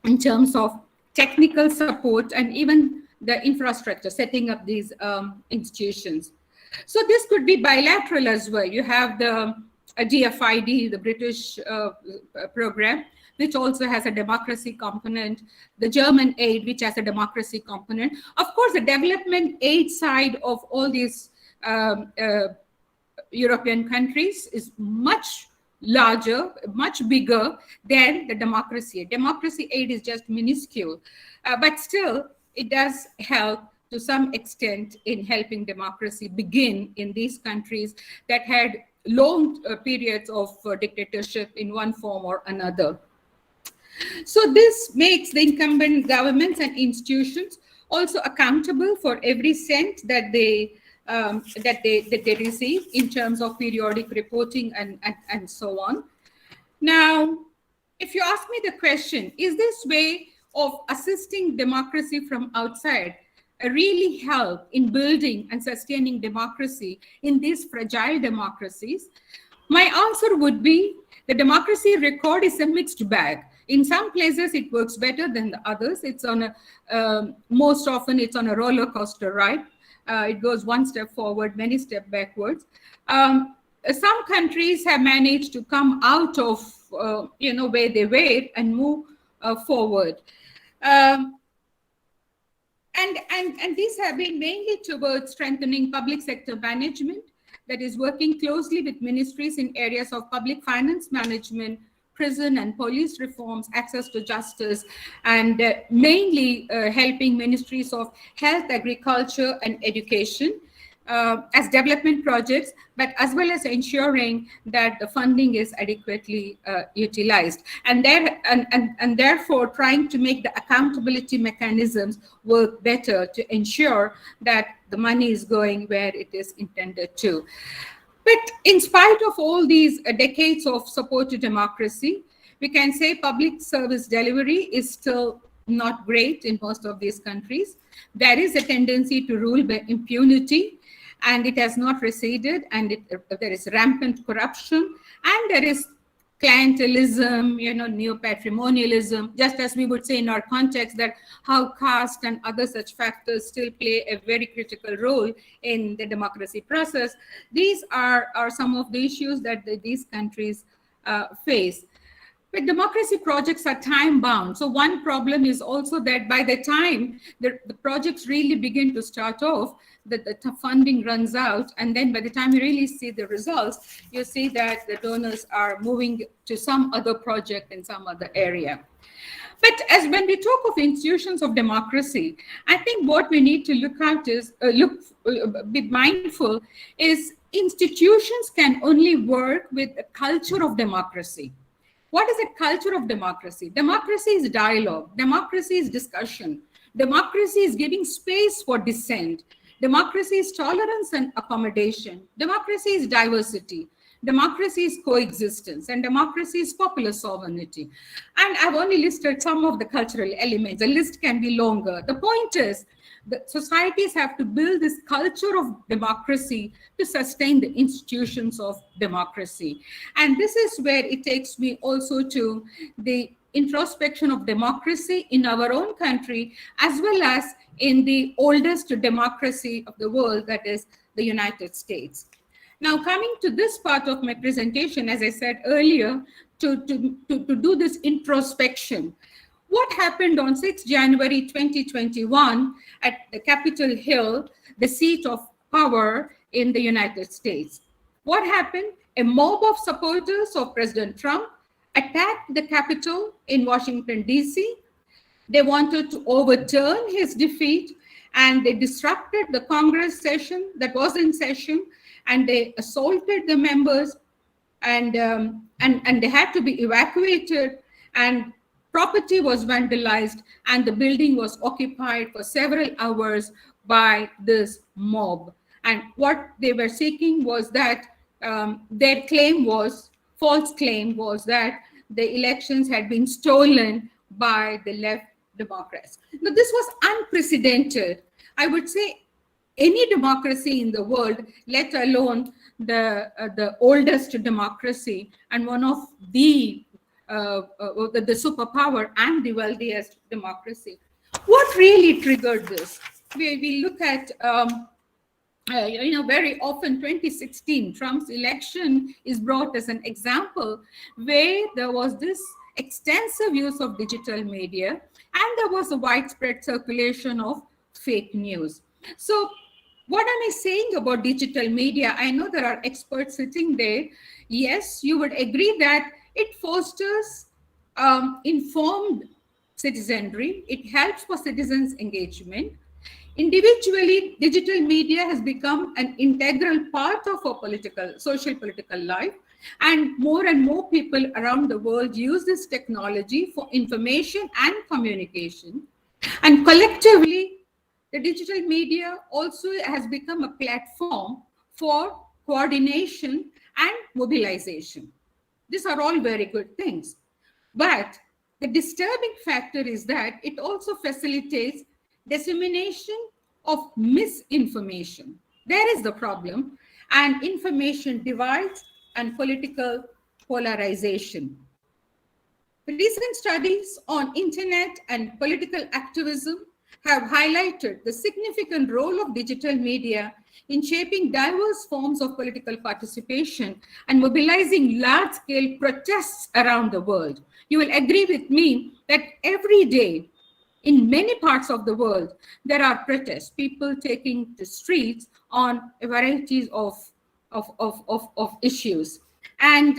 in terms of technical support and even the infrastructure, setting up these institutions. So this could be bilateral as well. You have the DFID, the British program, which also has a democracy component, the German aid, which has a democracy component. Of course, the development aid side of all these European countries is much larger, much bigger than the democracy. Democracy aid is just minuscule, but still it does help to some extent in helping democracy begin in these countries that had long periods of dictatorship in one form or another. So this makes the incumbent governments and institutions also accountable for every cent that they receive in terms of periodic reporting and so on. Now, if you ask me the question, is this way of assisting democracy from outside really help in building and sustaining democracy in these fragile democracies? My answer would be the democracy record is a mixed bag. In some places, it works better than the others. It's on a, most often it's on a roller coaster ride. It goes one step forward, many steps backwards. Some countries have managed to come out of, where they were and move forward. And these have been mainly towards strengthening public sector management, that is working closely with ministries in areas of public finance management, prison and police reforms, access to justice, and mainly helping ministries of health, agriculture, and education as development projects, but as well as ensuring that the funding is adequately utilized, and therefore trying to make the accountability mechanisms work better to ensure that the money is going where it is intended to. But in spite of all these decades of support to democracy, we can say public service delivery is still not great in most of these countries. There is a tendency to rule by impunity, and it has not receded, and there is rampant corruption, and there is clientelism, neo-patrimonialism, just as we would say in our context that how caste and other such factors still play a very critical role in the democracy process. These are some of the issues that these countries face. But democracy projects are time bound. So one problem is also that by the time the projects really begin to start off, the funding runs out. And then by the time you really see the results, you see that the donors are moving to some other project in some other area. But as when we talk of institutions of democracy, I think what we need to look at is be mindful is institutions can only work with a culture of democracy. What is a culture of democracy? Democracy is dialogue. Democracy is discussion. Democracy is giving space for dissent. Democracy is tolerance and accommodation. Democracy is diversity. Democracy is coexistence, and democracy is popular sovereignty. And I've only listed some of the cultural elements. The list can be longer. The point is that societies have to build this culture of democracy to sustain the institutions of democracy. And this is where it takes me also to the introspection of democracy in our own country, as well as in the oldest democracy of the world, that is the United States. Now, coming to this part of my presentation, as I said earlier, to do this introspection, what happened on 6 January 2021 at the Capitol Hill, the seat of power in the United States? What happened? A mob of supporters of President Trump attacked the Capitol in Washington, D.C. They wanted to overturn his defeat, and they disrupted the Congress session that was in session, and they assaulted the members, and they had to be evacuated, and property was vandalized, and the building was occupied for several hours by this mob. And what they were seeking was that their false claim was that the elections had been stolen by the left Democrats. Now, this was unprecedented. I would say any democracy in the world, let alone the oldest democracy and one of the superpower and the wealthiest democracy. What really triggered this? We look at, very often 2016, Trump's election is brought as an example where there was this extensive use of digital media and there was a widespread circulation of fake news. So what am I saying about digital media? I know there are experts sitting there. Yes, you would agree that it fosters informed citizenry. It helps for citizens' engagement. Individually, digital media has become an integral part of our social political life. And more people around the world use this technology for information and communication. And collectively, the digital media also has become a platform for coordination and mobilization. These are all very good things. But the disturbing factor is that it also facilitates dissemination of misinformation. There is the problem, and information divides and political polarization. Recent studies on internet and political activism have highlighted the significant role of digital media in shaping diverse forms of political participation and mobilizing large-scale protests around the world. You will agree with me that every day in many parts of the world, there are protests, people taking the streets on a variety of issues. And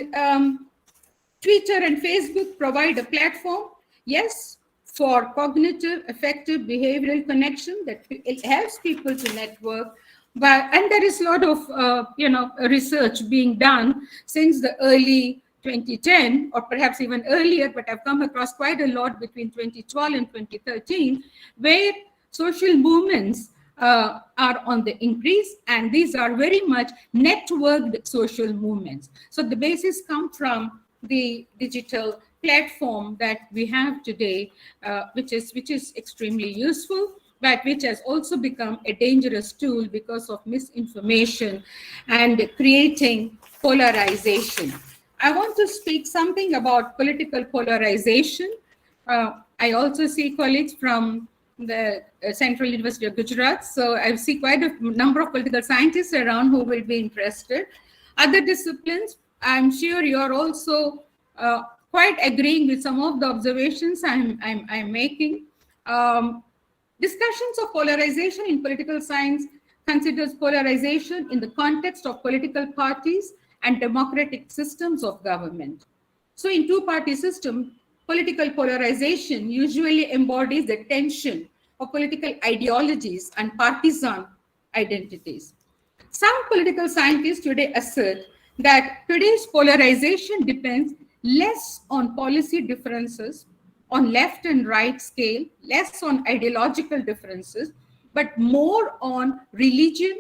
Twitter and Facebook provide a platform, yes, for cognitive, effective behavioral connection that it helps people to network. And there is a lot of research being done since the early 2010 or perhaps even earlier, but I've come across quite a lot between 2012 and 2013, where social movements are on the increase, and these are very much networked social movements. So the basis comes from the digital platform that we have today, which is extremely useful, but which has also become a dangerous tool because of misinformation and creating polarization. I want to speak something about political polarization. I also see colleagues from the Central University of Gujarat, so I see quite a number of political scientists around who will be interested. Other disciplines, I'm sure you're also quite agreeing with some of the observations I'm making. Discussions of polarization in political science considers polarization in the context of political parties and democratic systems of government. So in two-party system, political polarization usually embodies the tension of political ideologies and partisan identities. Some political scientists today assert that today's polarization depends less on policy differences, on left and right scale, less on ideological differences, but more on religious,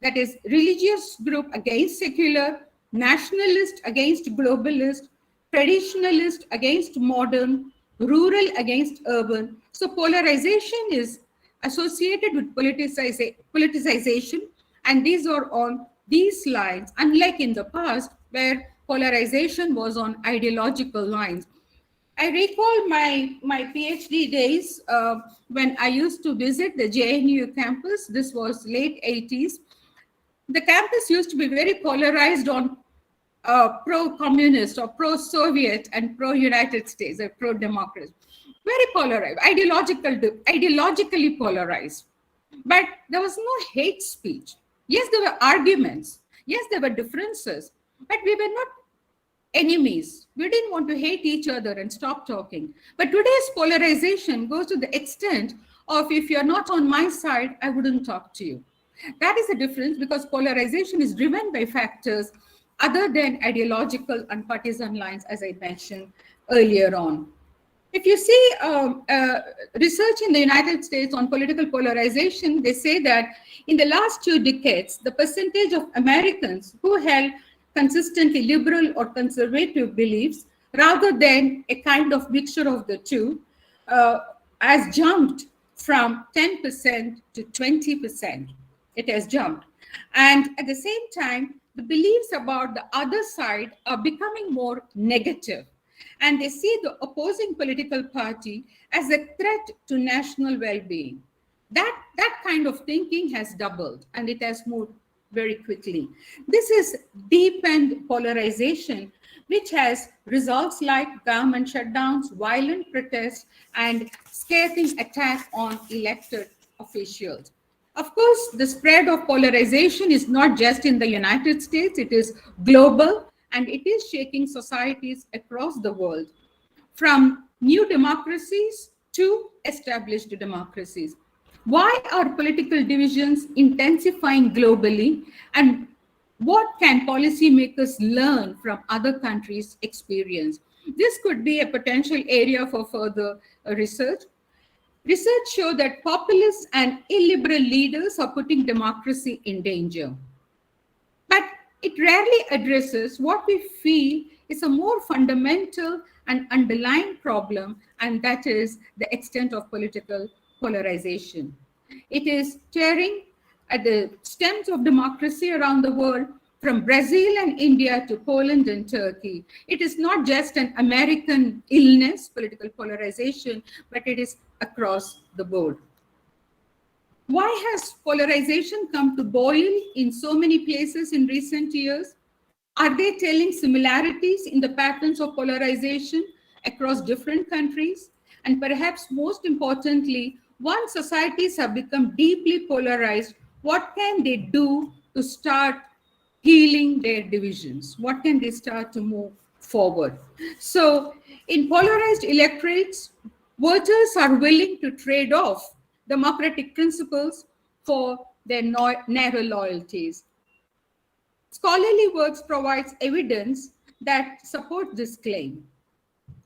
that is, religious group against secular, nationalist against globalist, traditionalist against modern, rural against urban. So polarization is associated with politicization, and these are on these lines, unlike in the past where polarization was on ideological lines. I recall my PhD days when I used to visit the JNU campus. This was late 80s. The campus used to be very polarized on pro-communist or pro-Soviet and pro-United States or pro-democracy. Very polarized, ideologically polarized. But there was no hate speech. Yes, there were arguments. Yes, there were differences. But we were not enemies. We didn't want to hate each other and stop talking. But today's polarization goes to the extent of, if you're not on my side, I wouldn't talk to you. That is the difference, because polarization is driven by factors other than ideological and partisan lines, as I mentioned earlier on. If you see research in the United States on political polarization, they say that in the last 2 decades, the percentage of Americans who held consistently liberal or conservative beliefs, rather than a kind of mixture of the two, has jumped from 10% to 20%. It has jumped. And at the same time, the beliefs about the other side are becoming more negative. And they see the opposing political party as a threat to national well-being. That kind of thinking has doubled, and it has moved very quickly. This is deepened polarization, which has results like government shutdowns, violent protests, and scathing attack on elected officials. Of course, the spread of polarization is not just in the United States, it is global, and it is shaking societies across the world, from new democracies to established democracies. Why are political divisions intensifying globally, and what can policymakers learn from other countries' experience? This could be a potential area for further research. Research shows that populist and illiberal leaders are putting democracy in danger. But it rarely addresses what we feel is a more fundamental and underlying problem, and that is the extent of political polarization. It is tearing at the stems of democracy around the world, from Brazil and India to Poland and Turkey. It is not just an American illness, political polarization, but it is across the board. Why has polarization come to boil in so many places in recent years? Are they telling similarities in the patterns of polarization across different countries? And perhaps most importantly, once societies have become deeply polarized, what can they do to start healing their divisions? What can they start to move forward? So in polarized electorates, voters are willing to trade off democratic principles for their narrow loyalties. Scholarly works provides evidence that support this claim.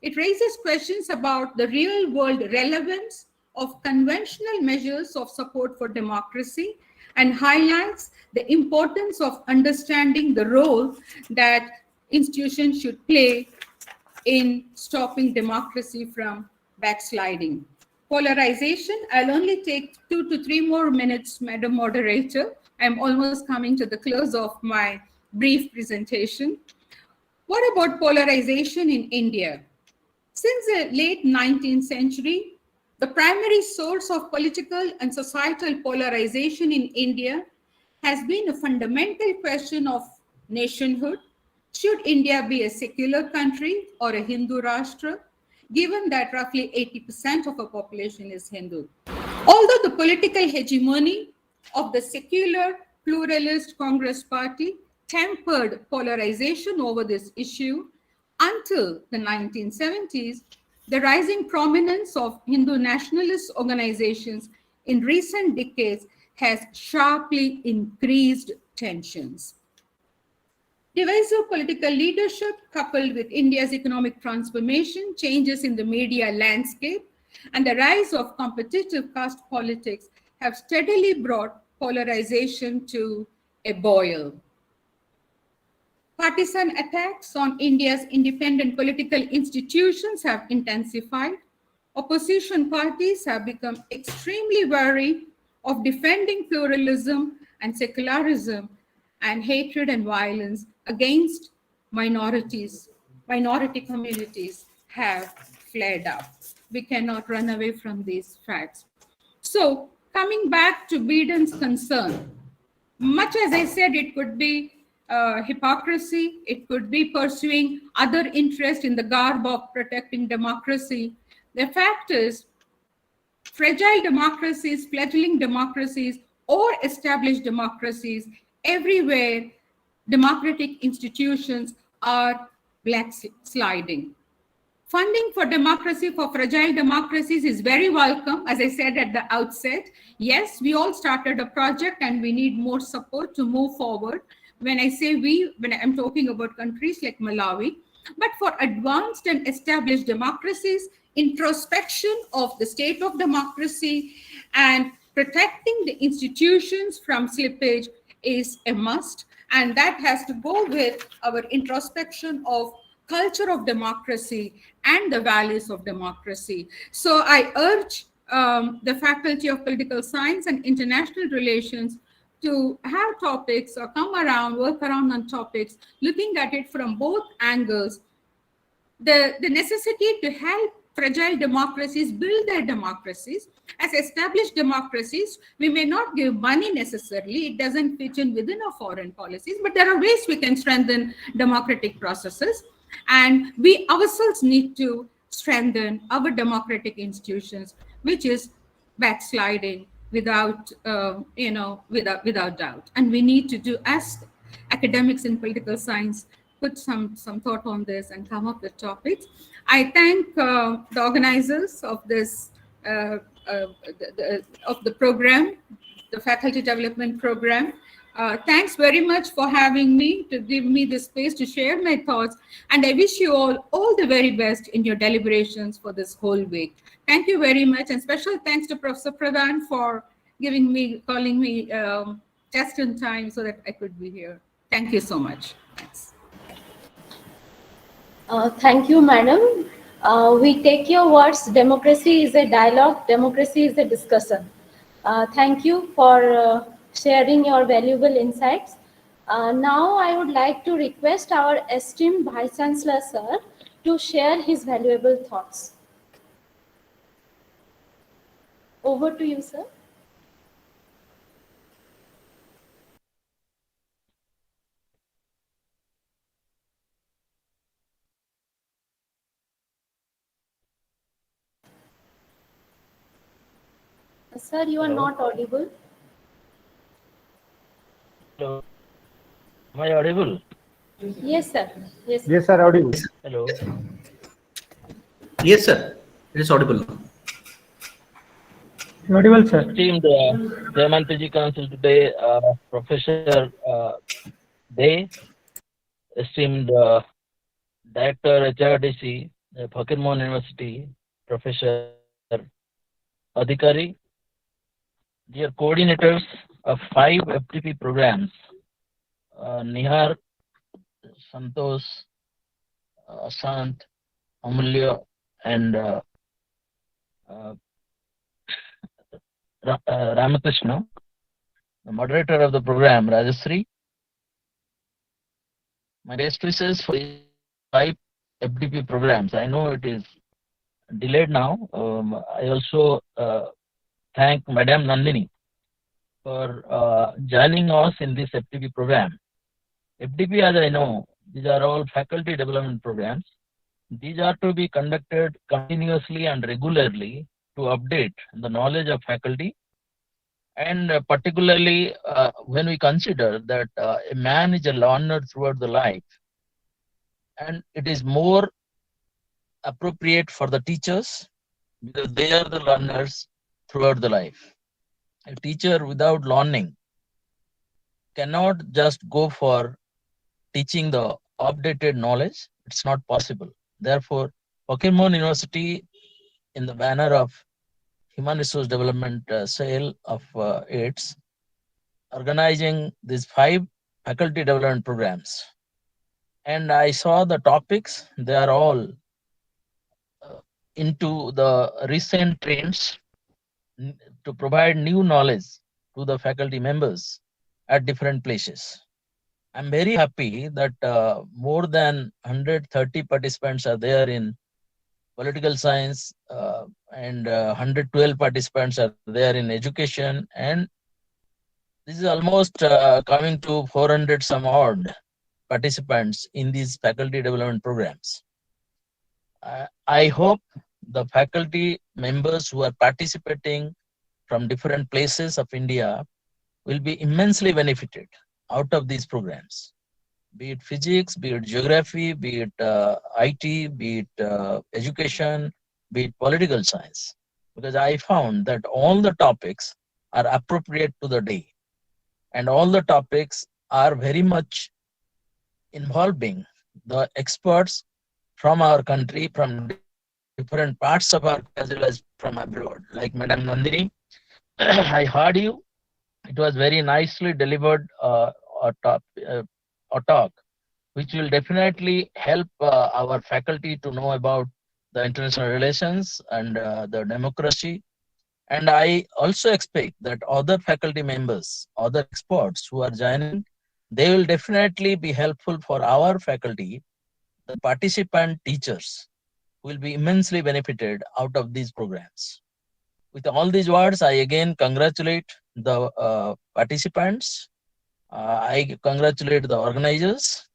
It raises questions about the real world relevance of conventional measures of support for democracy, and highlights the importance of understanding the role that institutions should play in stopping democracy from backsliding. Polarization, I'll only take 2 to 3 more minutes, Madam Moderator. I'm almost coming to the close of my brief presentation. What about polarization in India? Since the late 19th century, the primary source of political and societal polarization in India has been a fundamental question of nationhood. Should India be a secular country or a Hindu Rashtra, given that roughly 80% of our population is Hindu? Although the political hegemony of the secular pluralist Congress party tempered polarization over this issue, Until the 1970s, the rising prominence of Hindu nationalist organizations in recent decades has sharply increased tensions. Divisive political leadership, coupled with India's economic transformation, changes in the media landscape, and the rise of competitive caste politics have steadily brought polarization to a boil. Partisan attacks on India's independent political institutions have intensified. Opposition parties have become extremely wary of defending pluralism and secularism, and hatred and violence against minorities, minority communities have flared up. We cannot run away from these facts. So, coming back to Biden's concern, much as I said, it could be hypocrisy, it could be pursuing other interests in the garb of protecting democracy. The fact is, fragile democracies, fledgling democracies, or established democracies, everywhere democratic institutions are backsliding. Funding for democracy, for fragile democracies, is very welcome. As I said at the outset, yes, we all started a project and we need more support to move forward. When I say we, when I'm talking about countries like Malawi, but for advanced and established democracies, introspection of the state of democracy and protecting the institutions from slippage is a must. And that has to go with our introspection of culture of democracy and the values of democracy. So I urge the Faculty of Political Science and International Relations to have topics or come around, work around on topics, looking at it from both angles. The necessity to help fragile democracies build their democracies. As established democracies, we may not give money necessarily, it doesn't fit in within our foreign policies, but there are ways we can strengthen democratic processes. And we ourselves need to strengthen our democratic institutions, which is backsliding without, without doubt. And we need to do, as academics in political science, put some thought on this and come up with topics. I thank the organizers of this, of the program, the Faculty Development Program. Thanks very much for having me, to give me the space to share my thoughts. And I wish you all the very best in your deliberations for this whole week. Thank you very much. And special thanks to Professor Pradhan for calling me just in time so that I could be here. Thank you so much. Thanks. Thank you, madam. We take your words. Democracy is a dialogue. Democracy is a discussion. Thank you for sharing your valuable insights. Now I would like to request our esteemed Vice Chancellor, sir, to share his valuable thoughts. Over to you, sir. Sir, you are not audible. Hello. Am I audible? Yes, sir. Yes. Yes, sir, audible. Hello. Yes, sir. It is audible now. Audible, sir. Esteemed Chairman PG Council today, Professor Day, esteemed Director HRDC, Fakir Mohan University, Professor Adhikari, dear coordinators of 5 FDP programs, Nihar, Santosh, Asant, Amulya, and Ramakrishna, the moderator of the program, Rajasri. My best wishes for the 5 FDP programs. I know it is delayed now. I also thank Madam Nandini for joining us in this FDP program. FDP, as I know, these are all faculty development programs. These are to be conducted continuously and regularly to update the knowledge of faculty. And particularly when we consider that a man is a learner throughout the life, and it is more appropriate for the teachers because they are the learners throughout the life. A teacher without learning cannot just go for teaching the updated knowledge. It's not possible. Therefore, Pokemon University, in the banner of Human Resource Development Cell of its, organizing these 5 faculty development programs. And I saw the topics, they are all into the recent trends to provide new knowledge to the faculty members at different places. I'm very happy that more than 130 participants are there in political science and 112 participants are there in education, and this is almost coming to 400 some odd participants in these faculty development programs. I hope the faculty members who are participating from different places of India will be immensely benefited out of these programs, be it physics, be it geography, be it IT, be it education, be it political science. Because I found that all the topics are appropriate to the day, and all the topics are very much involving the experts from our country, from different parts of our as well as from abroad. Like Madam Nandini, I heard you. It was very nicely delivered a talk, which will definitely help our faculty to know about the international relations and the democracy. And I also expect that other faculty members, other experts who are joining, they will definitely be helpful for our faculty. The participant teachers will be immensely benefited out of these programs. With all these words, I again congratulate the participants. I congratulate the organizers.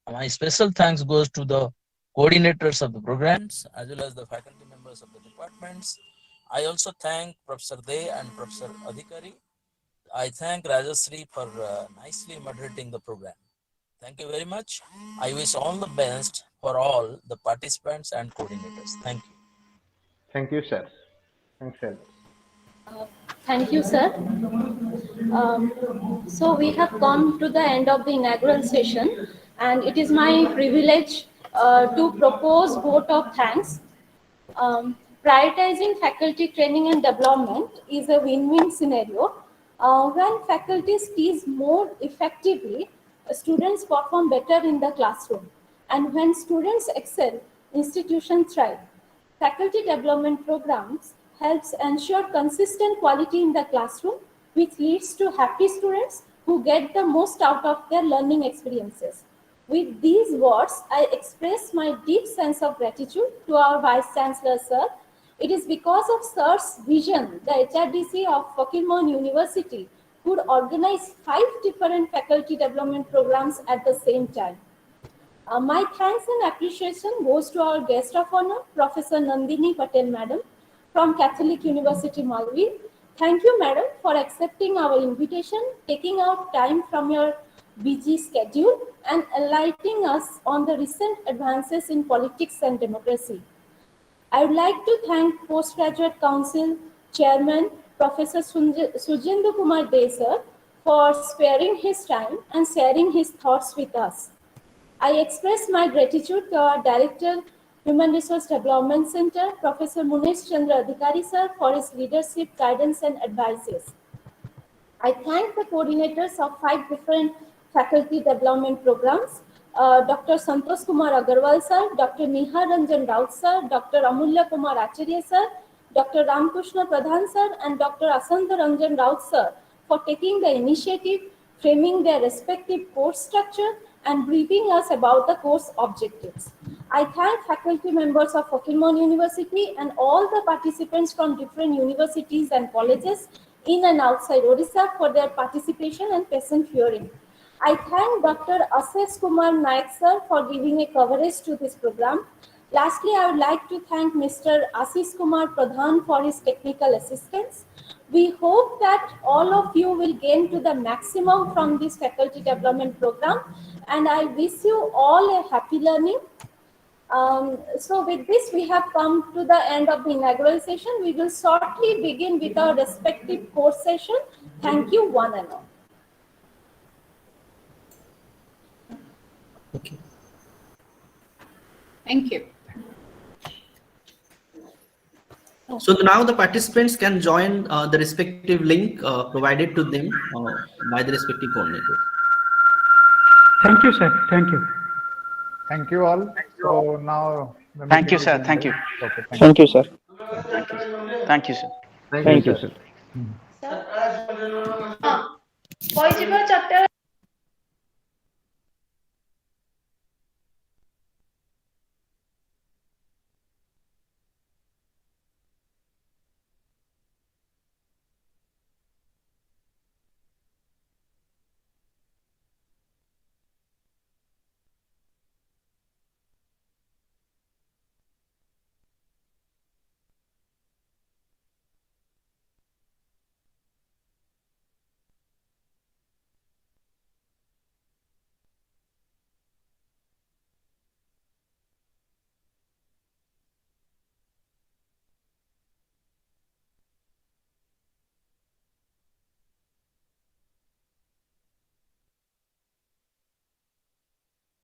My special thanks goes to the coordinators of the programs as well as the faculty members of the departments. I also thank Professor Dey and Professor Adhikari. I thank Rajasri for nicely moderating the program. Thank you very much. I wish all the best for all the participants and coordinators. Thank you. Thank you, sir. Thanks, sir. Thank you, sir. So we have come to the end of the inaugural session, and it is my privilege to propose vote of thanks. Prioritizing faculty training and development is a win-win scenario. When faculties teach more effectively, students perform better in the classroom. And when students excel, institutions thrive. Faculty development programs helps ensure consistent quality in the classroom, which leads to happy students who get the most out of their learning experiences. With these words, I express my deep sense of gratitude to our Vice Chancellor, sir. It is because of sir's vision, the HRDC of Fakir University could organize 5 different faculty development programs at the same time. My thanks and appreciation goes to our guest of honor, Professor Nandini Patel, Madam, from Catholic University, Malvi. Thank you, Madam, for accepting our invitation, taking out time from your busy schedule, and enlightening us on the recent advances in politics and democracy. I would like to thank Postgraduate Council Chairman, Professor Sujendra Kumar Dey, sir, for sparing his time and sharing his thoughts with us. I express my gratitude to our Director, Human Resource Development Center, Professor Munesh Chandra Adhikari, sir, for his leadership, guidance, and advices. I thank the coordinators of 5 different faculty development programs, Dr. Santosh Kumar Agarwal, sir, Dr. Neha Ranjan Raut, sir, Dr. Amulya Kumar Acharya, sir, Dr. Ramkrishna Pradhan, sir, and Dr. Asanta Ranjan Raut, sir, for taking the initiative, framing their respective course structure, and briefing us about the course objectives. I thank faculty members of Fakir University and all the participants from different universities and colleges in and outside Odisha for their participation and patient hearing. I thank Dr. Ashish Kumar Naik, sir, for giving a coverage to this program. Lastly, I would like to thank Mr. Ashish Kumar Pradhan for his technical assistance. We hope that all of you will gain to the maximum from this faculty development program, and I wish you all a happy learning. So with this, we have come to the end of the inaugural session. We will shortly begin with our respective course session. Thank you, one and all. Okay. Thank you. So now the participants can join the respective link provided to them by the respective coordinator. Thank you, sir. Thank you. Thank you all. So now the Thank you, meeting is sir. ended. Thank you. Okay, Thank you, sir. Thank you. Thank you, sir. Thank you, sir. Sir,